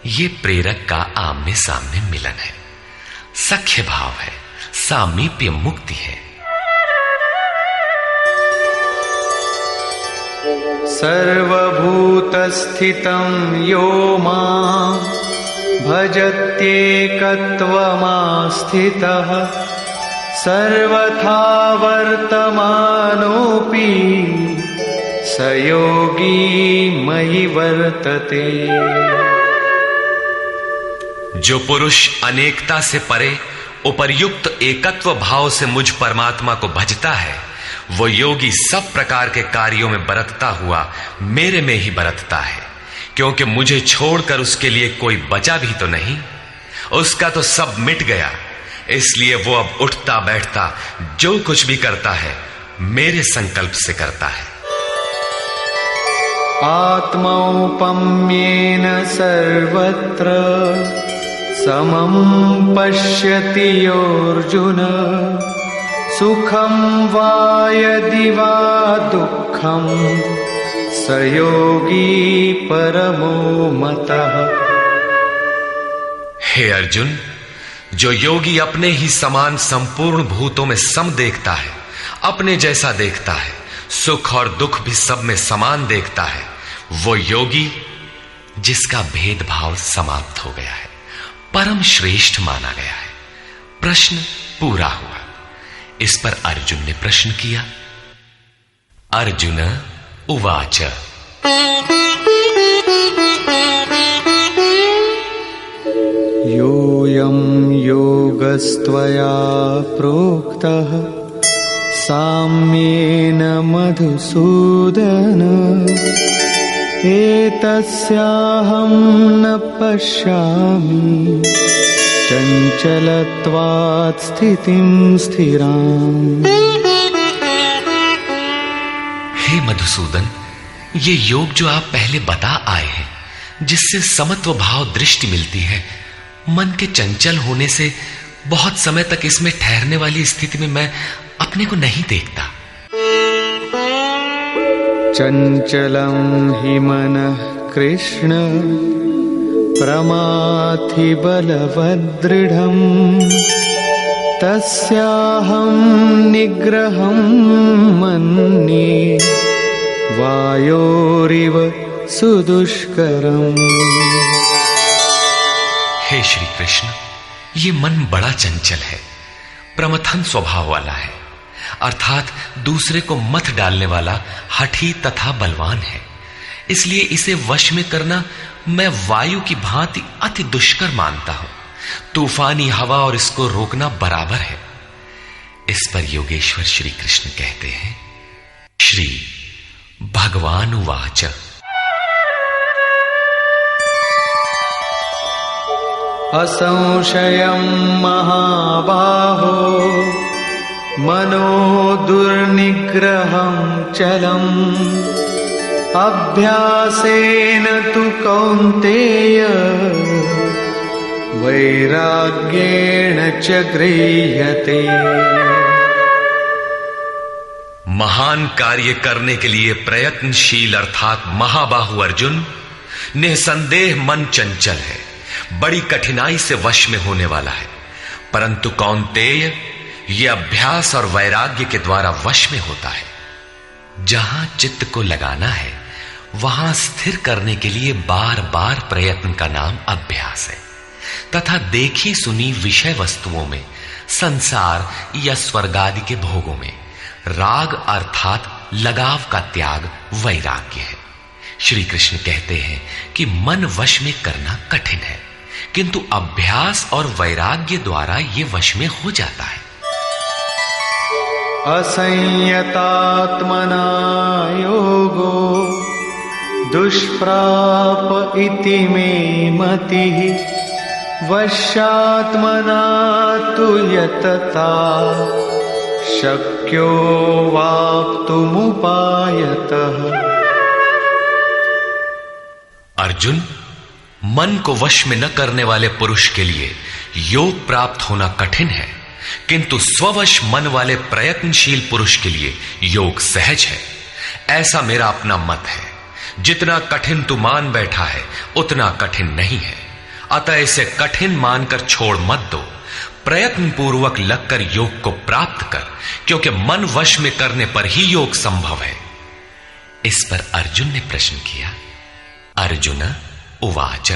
ये प्रेरक का आमने सामने मिलन है, सख्य भाव है, सामीप्य मुक्ति है।
सर्वभूतस्थितं यो मां भजत्येकत्वमास्थितः सर्वथा वर्तमानोऽपि स योगी मयि वर्तते।
जो पुरुष अनेकता से परे उपर्युक्त एकत्व भाव से मुझ परमात्मा को भजता है, वो योगी सब प्रकार के कार्यों में बरतता हुआ मेरे में ही बरतता है, क्योंकि मुझे छोड़कर उसके लिए कोई बचा भी तो नहीं, उसका तो सब मिट गया। इसलिए वो अब उठता बैठता जो कुछ भी करता है मेरे संकल्प से करता है।
आत्मौपम्येन सर्वत्र समं पश्यति योऽर्जुन सुखं वा यदि वा दुःखं स योगी परमो मतः।
हे अर्जुन, जो योगी अपने ही समान संपूर्ण भूतों में सम देखता है, अपने जैसा देखता है, सुख और दुख भी सब में समान देखता है, वो योगी जिसका भेदभाव समाप्त हो गया है, परम श्रेष्ठ माना गया है। प्रश्न पूरा हुआ। इस पर अर्जुन ने प्रश्न किया। अर्जुन उवाच
योऽयं योगस्त्वया प्रोक्तः साम्येन मधुसूदन एतस्याहं न पश्यामि चञ्चलत्वात् स्थितिं स्थिराम्।
हे मधुसूदन, ये योग जो आप पहले बता आए हैं, जिससे समत्व भाव दृष्टि मिलती है, मन के चंचल होने से बहुत समय तक इसमें ठहरने वाली स्थिति में मैं अपने को नहीं देखता।
चंचलं हि मनः कृष्ण प्रमाथि बलवदृढम् तस्याहं निग्रहं मन्ये वायोरिव सुदुष्करम्।
हे श्री कृष्ण, ये मन बड़ा चंचल है, प्रमथन स्वभाव वाला है, अर्थात दूसरे को मत डालने वाला हठी तथा बलवान है। इसलिए इसे वश में करना मैं वायु की भांति अति दुष्कर मानता हूं। तूफानी हवा और इसको रोकना बराबर है। इस पर योगेश्वर श्री कृष्ण कहते हैं, श्री भगवान उवाच
असंशयं महाबाहो मनो दुर्निग्रहं चलम् अभ्यासेन तु कौन्तेय वैराग्येण च गृह्यते।
महान कार्य करने के लिए प्रयत्नशील अर्थात महाबाहु अर्जुन, निसंदेह मन चंचल है, बड़ी कठिनाई से वश में होने वाला है, परंतु कौन्तेय ये अभ्यास और वैराग्य के द्वारा वश में होता है। जहां चित्त को लगाना है वहां स्थिर करने के लिए बार बार प्रयत्न का नाम अभ्यास है, तथा देखी सुनी विषय वस्तुओं में, संसार या स्वर्ग आदि के भोगों में राग अर्थात लगाव का त्याग वैराग्य है। श्री कृष्ण कहते हैं कि मन वश में करना कठिन है, किंतु अभ्यास और वैराग्य द्वारा ये वश में हो जाता है।
असंयतात्मना योगो दुष्प्राप इति मे मतिः वश्यात्मना तु यतता शक्यो वाप्तुमुपायतः।
अर्जुन, मन को वश में न करने वाले पुरुष के लिए योग प्राप्त होना कठिन है, किंतु स्ववश मन वाले प्रयत्नशील पुरुष के लिए योग सहज है, ऐसा मेरा अपना मत है। जितना कठिन तू मान बैठा है उतना कठिन नहीं है, अतः इसे कठिन मानकर छोड़ मत दो। प्रयत्न पूर्वक लगकर योग को प्राप्त कर, क्योंकि मन वश में करने पर ही योग संभव है। इस पर अर्जुन ने प्रश्न किया। अर्जुन उवाच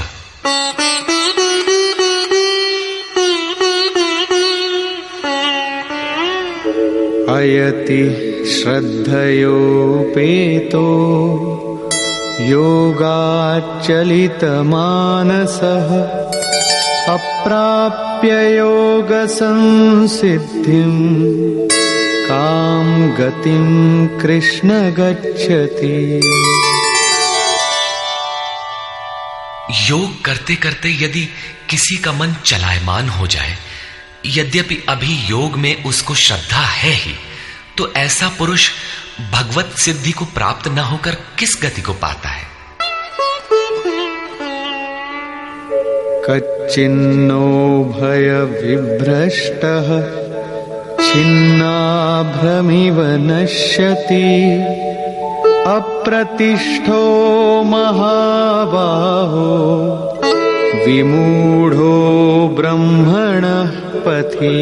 अयति श्रद्धयोपेतो योगाच्चलितमानसः अप्राप्य योगसंसिद्धिं कां गतिं कृष्ण गच्छति।
योग करते करते यदि किसी का मन चलायमान हो जाए, यद्यपि अभी योग में उसको श्रद्धा है ही, तो ऐसा पुरुष भगवत सिद्धि को प्राप्त न होकर किस गति को पाता है?
कच्चिन्नो भय विभ्रष्टः छिन्नाभ्रमिव नश्यति अप्रतिष्ठो महाबाहो विमूढ़ो ब्रह्मणः पथि।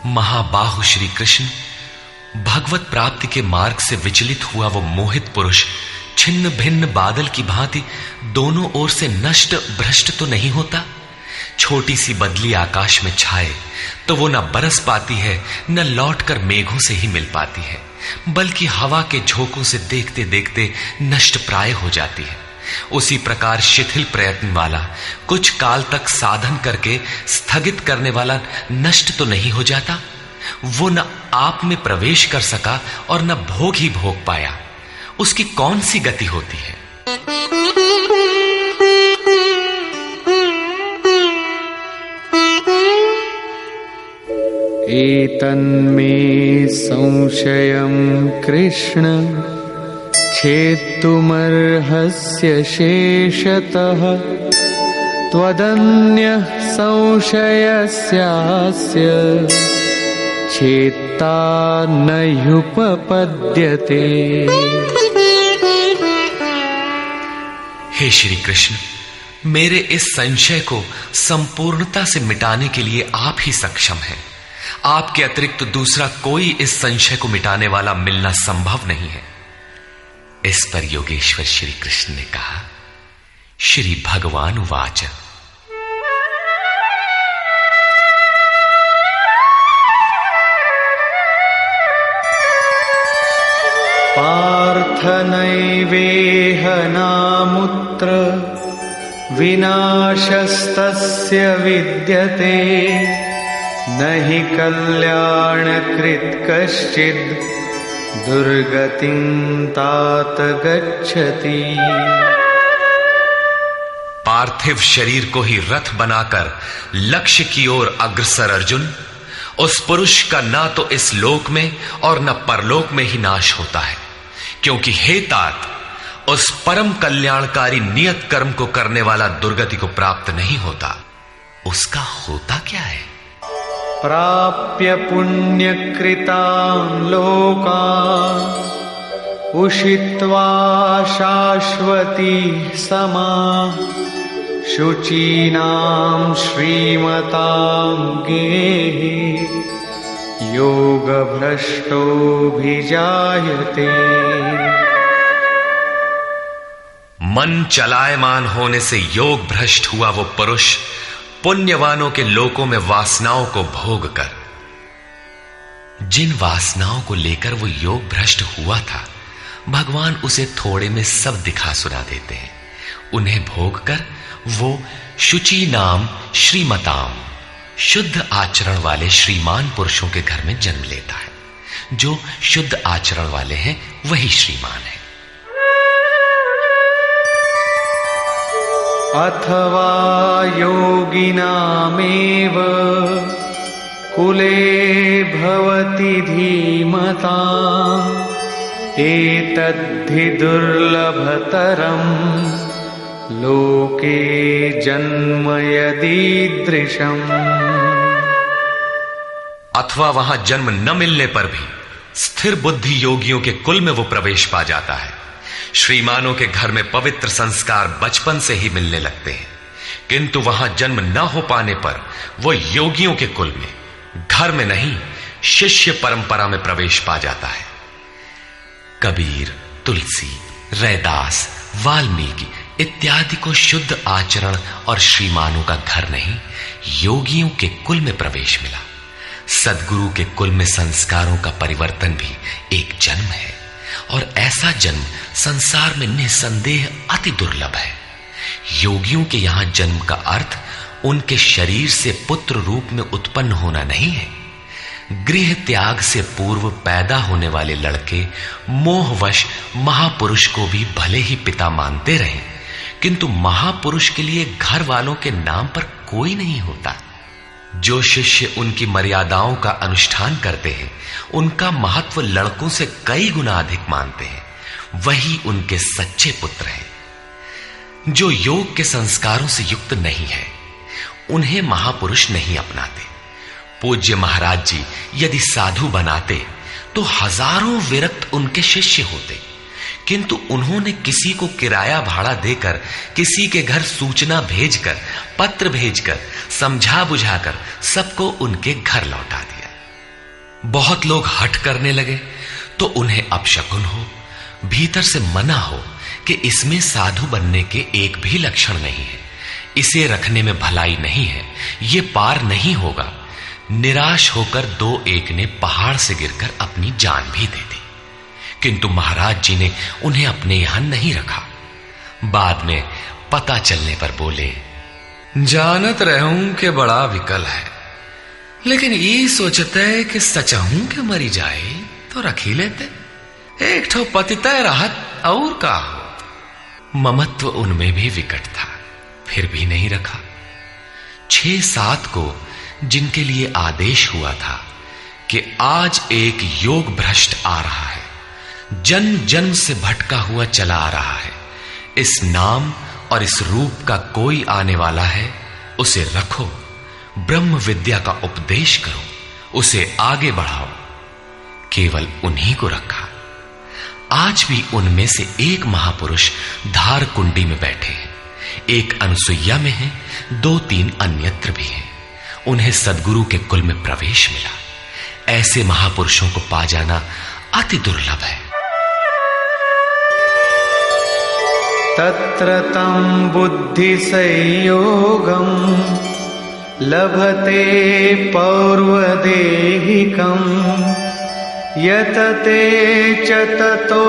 महाबाहु श्री कृष्ण, भगवत प्राप्ति के मार्ग से विचलित हुआ वो मोहित पुरुष छिन्न भिन्न बादल की भांति दोनों ओर से नष्ट भ्रष्ट तो नहीं होता। छोटी सी बदली आकाश में छाए तो वो न बरस पाती है, न लौटकर मेघों से ही मिल पाती है, बल्कि हवा के झोंकों से देखते देखते नष्ट प्राय हो जाती है। उसी प्रकार शिथिल प्रयत्न वाला, कुछ काल तक साधन करके स्थगित करने वाला नष्ट तो नहीं हो जाता। वो न आप में प्रवेश कर सका और न भोग ही भोग पाया, उसकी कौन सी गति होती है?
एतन्मे संशयं कृष्ण छेत्तुमर्हस्य शेषतः त्वदन्यः संशयस्यास्य छेत्ता न ह्युपपद्यते।
हे श्री कृष्ण, मेरे इस संशय को संपूर्णता से मिटाने के लिए आप ही सक्षम हैं। आपके अतिरिक्त दूसरा कोई इस संशय को मिटाने वाला मिलना संभव नहीं है। इस पर योगेश्वर श्री कृष्ण ने कहा। श्री भगवान उवाच
पार्थ नैवेह नामुत्र विनाशस्तस्य विद्यते न हि कल्याणकृत् कश्चित् दुर्गतिं तात गच्छति।
पार्थिव शरीर को ही रथ बनाकर लक्ष्य की ओर अग्रसर अर्जुन, उस पुरुष का ना तो इस लोक में और न परलोक में ही नाश होता है, क्योंकि हे तात, उस परम कल्याणकारी नियत कर्म को करने वाला दुर्गति को प्राप्त नहीं होता। उसका होता क्या है?
प्राप्य पुण्यकृतान् लोकान् उषित्वा शाश्वती समाः शुचीनां श्रीमतां गेहे योगभ्रष्टोऽभिजायते।
मन चलायमान होने से योग भ्रष्ट हुआ वो पुरुष पुण्यवानों के लोकों में वासनाओं को भोग कर, जिन वासनाओं को लेकर वो योग भ्रष्ट हुआ था, भगवान उसे थोड़े में सब दिखा सुना देते हैं। उन्हें भोग कर वो शुचि नाम श्रीमताम, शुद्ध आचरण वाले श्रीमान पुरुषों के घर में जन्म लेता है। जो शुद्ध आचरण वाले हैं वही श्रीमान है।
अथवा योगिनामेव कुले भवति धीमताम् एतद्धि दुर्लभतरम् लोके जन्म यदीदृशम्।
अथवा वहां जन्म न मिलने पर भी स्थिर बुद्धि योगियों के कुल में वो प्रवेश पा जाता है। श्रीमानों के घर में पवित्र संस्कार बचपन से ही मिलने लगते हैं, किंतु वहां जन्म न हो पाने पर वो योगियों के कुल में, घर में नहीं, शिष्य परंपरा में प्रवेश पा जाता है। कबीर, तुलसी, रैदास, वाल्मीकि इत्यादि को शुद्ध आचरण और श्रीमानों का घर नहीं, योगियों के कुल में प्रवेश मिला। सद्गुरु के कुल में संस्कारों का परिवर्तन भी एक जन्म है, और ऐसा जन्म संसार में निसंदेह अति दुर्लभ है। योगियों के यहां जन्म का अर्थ उनके शरीर से पुत्र रूप में उत्पन्न होना नहीं है। गृह त्याग से पूर्व पैदा होने वाले लड़के मोहवश महापुरुष को भी भले ही पिता मानते रहे, किंतु महापुरुष के लिए घर वालों के नाम पर कोई नहीं होता। जो शिष्य उनकी मर्यादाओं का अनुष्ठान करते हैं, उनका महत्व लड़कों से कई गुना अधिक मानते हैं, वही उनके सच्चे पुत्र हैं। जो योग के संस्कारों से युक्त नहीं है, उन्हें महापुरुष नहीं अपनाते। पूज्य महाराज जी यदि साधु बनाते तो हजारों विरक्त उनके शिष्य होते, किंतु उन्होंने किसी को किराया भाड़ा देकर, किसी के घर सूचना भेजकर, पत्र भेजकर, समझा बुझाकर सबको उनके घर लौटा दिया। बहुत लोग हट करने लगे तो उन्हें अपशकुन हो, भीतर से मना हो कि इसमें साधु बनने के एक भी लक्षण नहीं है, इसे रखने में भलाई नहीं है, ये पार नहीं होगा। निराश होकर दो एक ने पहाड़ से गिरकर अपनी जान भी दे दी, किंतु महाराज जी ने उन्हें अपने यहां नहीं रखा। बाद में पता चलने पर बोले, जानत रहूं कि बड़ा विकल है, लेकिन ये सोचते है कि सचहूं के मरी जाए तो रख ही लेते, एक ठो पतितय राहत और का हो। ममत्व उनमें भी विकट था, फिर भी नहीं रखा। 6-7 को जिनके लिए आदेश हुआ था कि आज एक योग भ्रष्ट आ रहा है, जन्म जन्म से भटका हुआ चला आ रहा है, इस नाम और इस रूप का कोई आने वाला है, उसे रखो, ब्रह्म विद्या का उपदेश करो, उसे आगे बढ़ाओ। केवल उन्हीं को रखा। आज भी उनमें से एक महापुरुष धार कुंडी में बैठे हैं, एक अनसुईया में है, 2-3 अन्यत्र भी हैं। उन्हें सद्गुरु के कुल में प्रवेश मिला। ऐसे महापुरुषों को पा जाना अति दुर्लभ है।
तत्र तं बुद्धि संयोगं लभते पौर्वदेहिकं यतते च ततो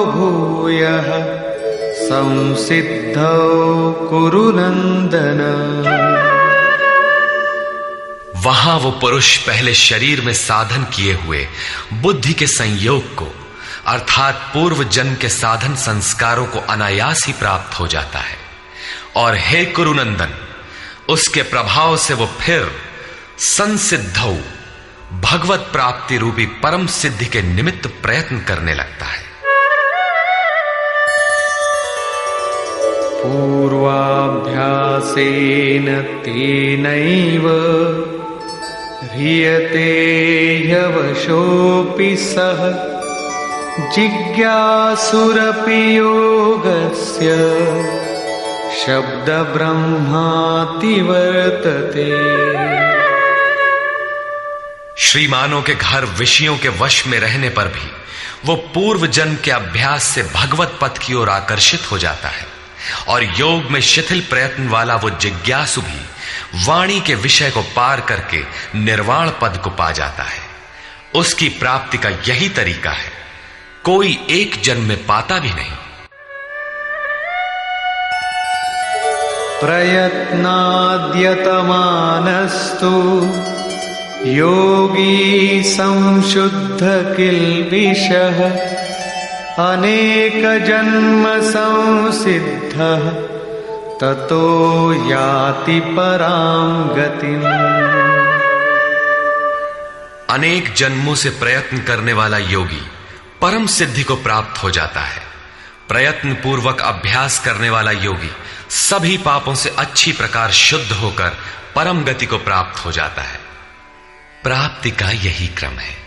भूयः संसिद्धौ कुरु नंदन।
वहां वो पुरुष पहले शरीर में साधन किए हुए बुद्धि के संयोग को, अर्थात पूर्व जन्म के साधन संस्कारों को अनायास ही प्राप्त हो जाता है, और हे कुरुनंदन, उसके प्रभाव से वो फिर संसिद्धौ, भगवत प्राप्ति रूपी परम सिद्धि के निमित्त प्रयत्न करने लगता है।
पूर्वाभ्यासेन तेनैव ह्रियते ह्यवशोऽपि सः जिज्ञासुरपि योगस्य शब्द ब्रह्माति वर्तते।
श्रीमानों के घर विषयों के वश में रहने पर भी वो पूर्व जन्म के अभ्यास से भगवत पथ की ओर आकर्षित हो जाता है, और योग में शिथिल प्रयत्न वाला वो जिज्ञासु भी वाणी के विषय को पार करके निर्वाण पद को पा जाता है। उसकी प्राप्ति का यही तरीका है, कोई एक जन्म में पाता भी नहीं।
प्रयत्नाद्यतमानस्तु योगी संशुद्ध किल्बिषः अनेक जन्म संसिद्धः ततो याति परां गतिम्।
अनेक जन्मों से प्रयत्न करने वाला योगी परम सिद्धि को प्राप्त हो जाता है। प्रयत्न पूर्वक अभ्यास करने वाला योगी सभी पापों से अच्छी प्रकार शुद्ध होकर परम गति को प्राप्त हो जाता है। प्राप्ति का यही क्रम है।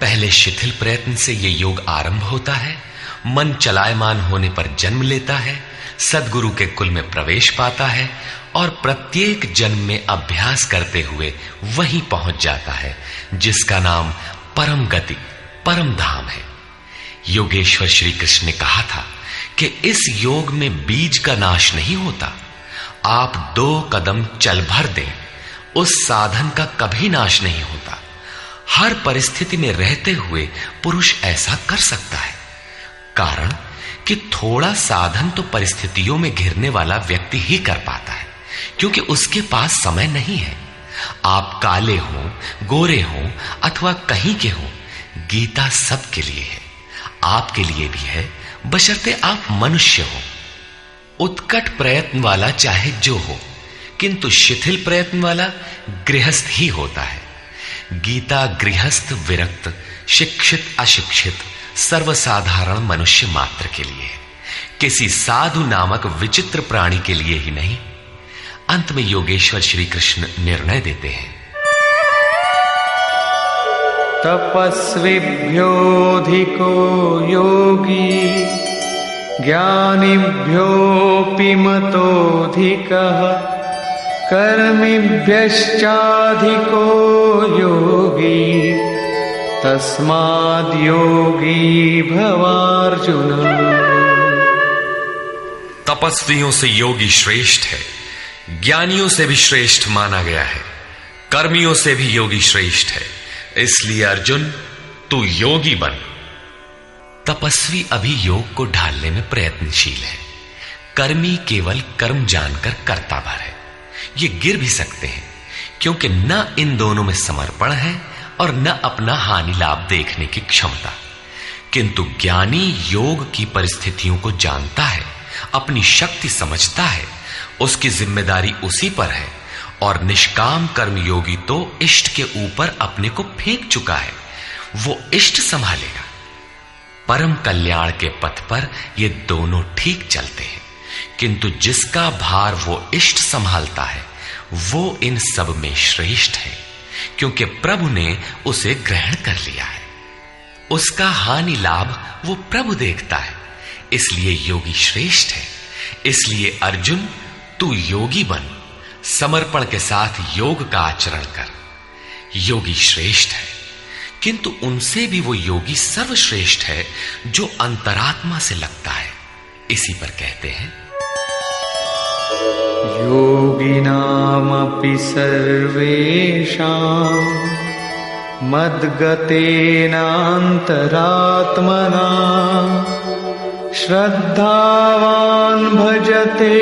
पहले शिथिल प्रयत्न से यह योग आरंभ होता है, मन चलायमान होने पर जन्म लेता है, सद्गुरु के कुल में प्रवेश पाता है और प्रत्येक जन्म में अभ्यास करते हुए वहीं पहुंच जाता है जिसका नाम परम गति, परम धाम है। योगेश्वर श्री कृष्ण ने कहा था कि इस योग में बीज का नाश नहीं होता। आप 2 कदम चल भर दें, उस साधन का कभी नाश नहीं होता। हर परिस्थिति में रहते हुए पुरुष ऐसा कर सकता है। कारण कि थोड़ा साधन तो परिस्थितियों में घिरने वाला व्यक्ति ही कर पाता है, क्योंकि उसके पास समय नहीं है। आप काले हो, गोरे हो अथवा कहीं के हो, गीता सबके लिए है, आपके लिए भी है, बशर्ते आप मनुष्य हो। उत्कट प्रयत्न वाला चाहे जो हो, किंतु शिथिल प्रयत्न वाला गृहस्थ ही होता है। गीता गृहस्थ, विरक्त, शिक्षित, अशिक्षित, सर्वसाधारण मनुष्य मात्र के लिए है, किसी साधु नामक विचित्र प्राणी के लिए ही नहीं। अंत में योगेश्वर श्री कृष्ण निर्णय देते हैं,
तपस्विभ्योऽधिको योगी ज्ञानिभ्योऽपि मतोऽधिकः कर्मिभ्यश्चाधिको योगी तस्माद्योगी भवार्जुन।
तपस्वियों से योगी श्रेष्ठ है, ज्ञानियों से भी श्रेष्ठ माना गया है, कर्मियों से भी योगी श्रेष्ठ है। इसलिए अर्जुन, तू योगी बन। तपस्वी अभी योग को ढालने में प्रयत्नशील है, कर्मी केवल कर्म जानकर करता भर है। ये गिर भी सकते हैं, क्योंकि न इन दोनों में समर्पण है और न अपना हानि लाभ देखने की क्षमता। किंतु ज्ञानी योग की परिस्थितियों को जानता है, अपनी शक्ति समझता है, उसकी जिम्मेदारी उसी पर है। और निष्काम कर्मयोगी तो इष्ट के ऊपर अपने को फेंक चुका है, वो इष्ट संभालेगा। परम कल्याण के पथ पर ये दोनों ठीक चलते हैं, किंतु जिसका भार वो इष्ट संभालता है वो इन सब में श्रेष्ठ है, क्योंकि प्रभु ने उसे ग्रहण कर लिया है। उसका हानि लाभ वो प्रभु देखता है, इसलिए योगी श्रेष्ठ है। इसलिए अर्जुन, तू योगी बन, समर्पण के साथ योग का आचरण कर। योगी श्रेष्ठ है, किंतु उनसे भी वो योगी सर्वश्रेष्ठ है जो अंतरात्मा से लगता है। इसी पर कहते हैं,
योगिनामपि सर्वेषां मद्गतेनान्तरात्मना श्रद्धावान् भजते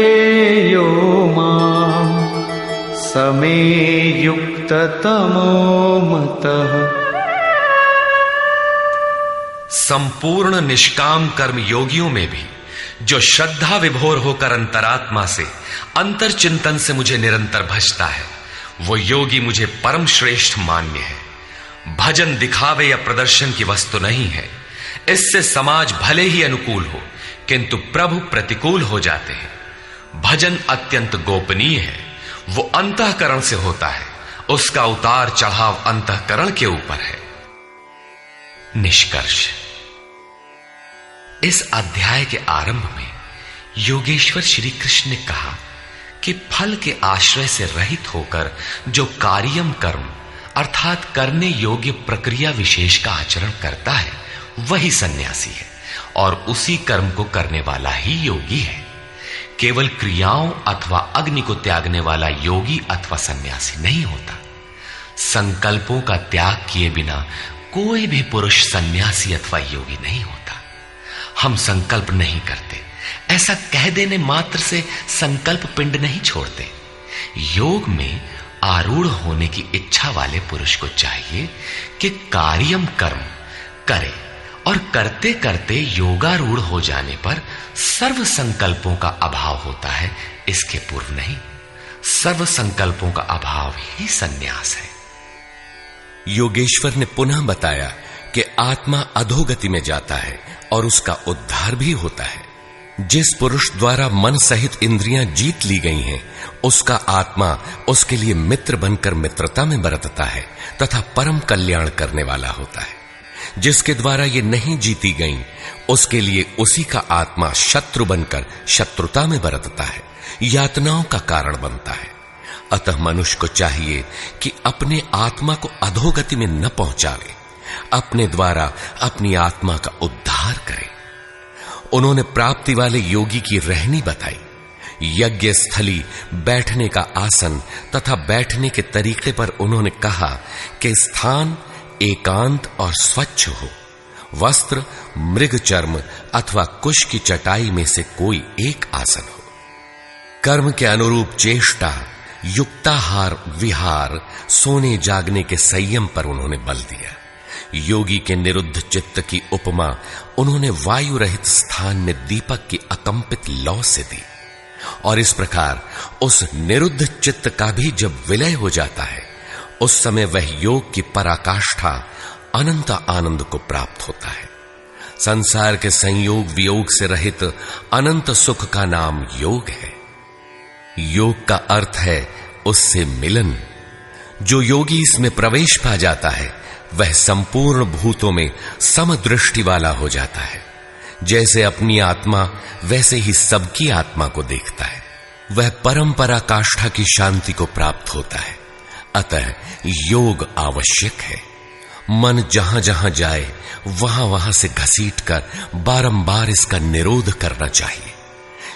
यो मां समे युक्ततमो मतः।
संपूर्ण निष्काम कर्म योगियों में भी जो श्रद्धा विभोर होकर अंतरात्मा से, अंतर चिंतन से मुझे निरंतर भजता है, वो योगी मुझे परम श्रेष्ठ मान्य है। भजन दिखावे या प्रदर्शन की वस्तु नहीं है। इससे समाज भले ही अनुकूल हो, किंतु प्रभु प्रतिकूल हो जाते हैं। भजन अत्यंत गोपनीय है, वो अंतःकरण से होता है, उसका उतार चढ़ाव अंतःकरण के ऊपर है। निष्कर्ष, इस अध्याय के आरंभ में योगेश्वर श्री कृष्ण ने कहा कि फल के आश्रय से रहित होकर जो कार्यम कर्म अर्थात करने योग्य प्रक्रिया विशेष का आचरण करता है वही सन्यासी है, और उसी कर्म को करने वाला ही योगी है। केवल क्रियाओं अथवा अग्नि को त्यागने वाला योगी अथवा सन्यासी नहीं होता। संकल्पों का त्याग किए बिना कोई भी पुरुष सन्यासी अथवा योगी नहीं होता। हम संकल्प नहीं करते, ऐसा कह देने मात्र से संकल्प पिंड नहीं छोड़ते। योग में आरूढ़ होने की इच्छा वाले पुरुष को चाहिए कि कार्यम कर्म करे, और करते करते योगारूढ़ हो जाने पर सर्व संकल्पों का अभाव होता है, इसके पूर्व नहीं। सर्व संकल्पों का अभाव ही सन्यास है।
योगेश्वर ने पुनः बताया कि आत्मा अधोगति में जाता है और उसका उद्धार भी होता है। जिस पुरुष द्वारा मन सहित इंद्रियां जीत ली गई हैं, उसका आत्मा उसके लिए मित्र बनकर मित्रता में बरतता है तथा परम कल्याण करने वाला होता है। जिसके द्वारा ये नहीं जीती गई, उसके लिए उसी का आत्मा शत्रु बनकर शत्रुता में बरतता है, यातनाओं का कारण बनता है। अतः मनुष्य को चाहिए कि अपने आत्मा को अधोगति में न पहुंचावे, अपने द्वारा अपनी आत्मा का उद्धार करे। उन्होंने प्राप्ति वाले योगी की रहनी बताई। यज्ञ स्थली, बैठने का आसन तथा बैठने के तरीके पर उन्होंने कहा कि स्थान एकांत और स्वच्छ हो, वस्त्र मृग चर्म अथवा कुश की चटाई में से कोई एक आसन हो। कर्म के अनुरूप चेष्टा, युक्ताहार विहार, सोने जागने के संयम पर उन्होंने बल दिया। योगी के निरुद्ध चित्त की उपमा उन्होंने वायु रहित स्थान में दीपक की अकंपित लौ से दी, और इस प्रकार उस निरुद्ध चित्त का भी जब विलय हो जाता है, उस समय वह योग की पराकाष्ठा अनंत आनंद को प्राप्त होता है। संसार के संयोग वियोग से रहित अनंत सुख का नाम योग है। योग का अर्थ है उससे मिलन। जो योगी इसमें प्रवेश पा जाता है, वह संपूर्ण भूतों में समदृष्टि वाला हो जाता है। जैसे अपनी आत्मा वैसे ही सबकी आत्मा को देखता है। वह परम पराकाष्ठा की शांति को प्राप्त होता है। अतः योग आवश्यक है। मन जहां जहां जाए वहां वहां से घसीटकर बारंबार इसका निरोध करना चाहिए।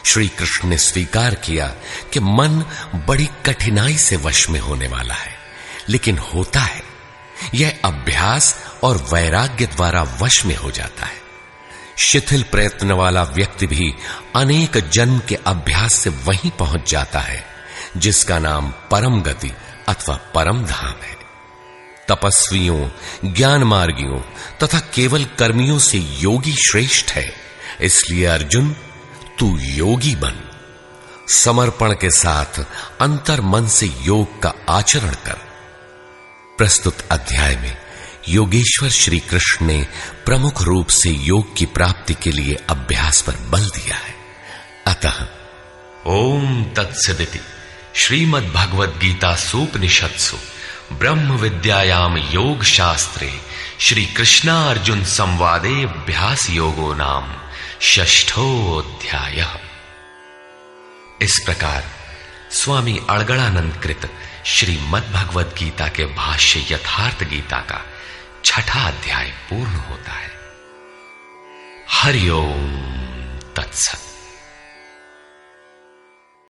श्री कृष्ण ने स्वीकार किया कि मन बड़ी कठिनाई से वश में होने वाला है, लेकिन होता है। यह अभ्यास और वैराग्य द्वारा वश में हो जाता है। शिथिल प्रयत्न वाला व्यक्ति भी अनेक जन्म के अभ्यास से वहीं पहुंच जाता है जिसका नाम परम गति अथवा परम धाम है। तपस्वियों, ज्ञान मार्गियों तथा केवल कर्मियों से योगी श्रेष्ठ है। इसलिए अर्जुन, तू योगी बन। समर्पण के साथ अंतर मन से योग का आचरण कर। प्रस्तुत अध्याय में योगेश्वर श्री कृष्ण ने प्रमुख रूप से योग की प्राप्ति के लिए अभ्यास पर बल दिया है। अतः
ओम तत्सदिति श्रीमद् भगवद गीता सूपनिषत्सु ब्रह्म विद्यायाम योग शास्त्रे श्री कृष्णा अर्जुन संवादे अभ्यास योगो नाम षष्ठोऽध्यायः। इस प्रकार स्वामी अड़गड़ानंद कृत श्रीमद् भगवद गीता के भाष्य यथार्थ गीता का छठा अध्याय पूर्ण होता है। हरि ओम तत्सत।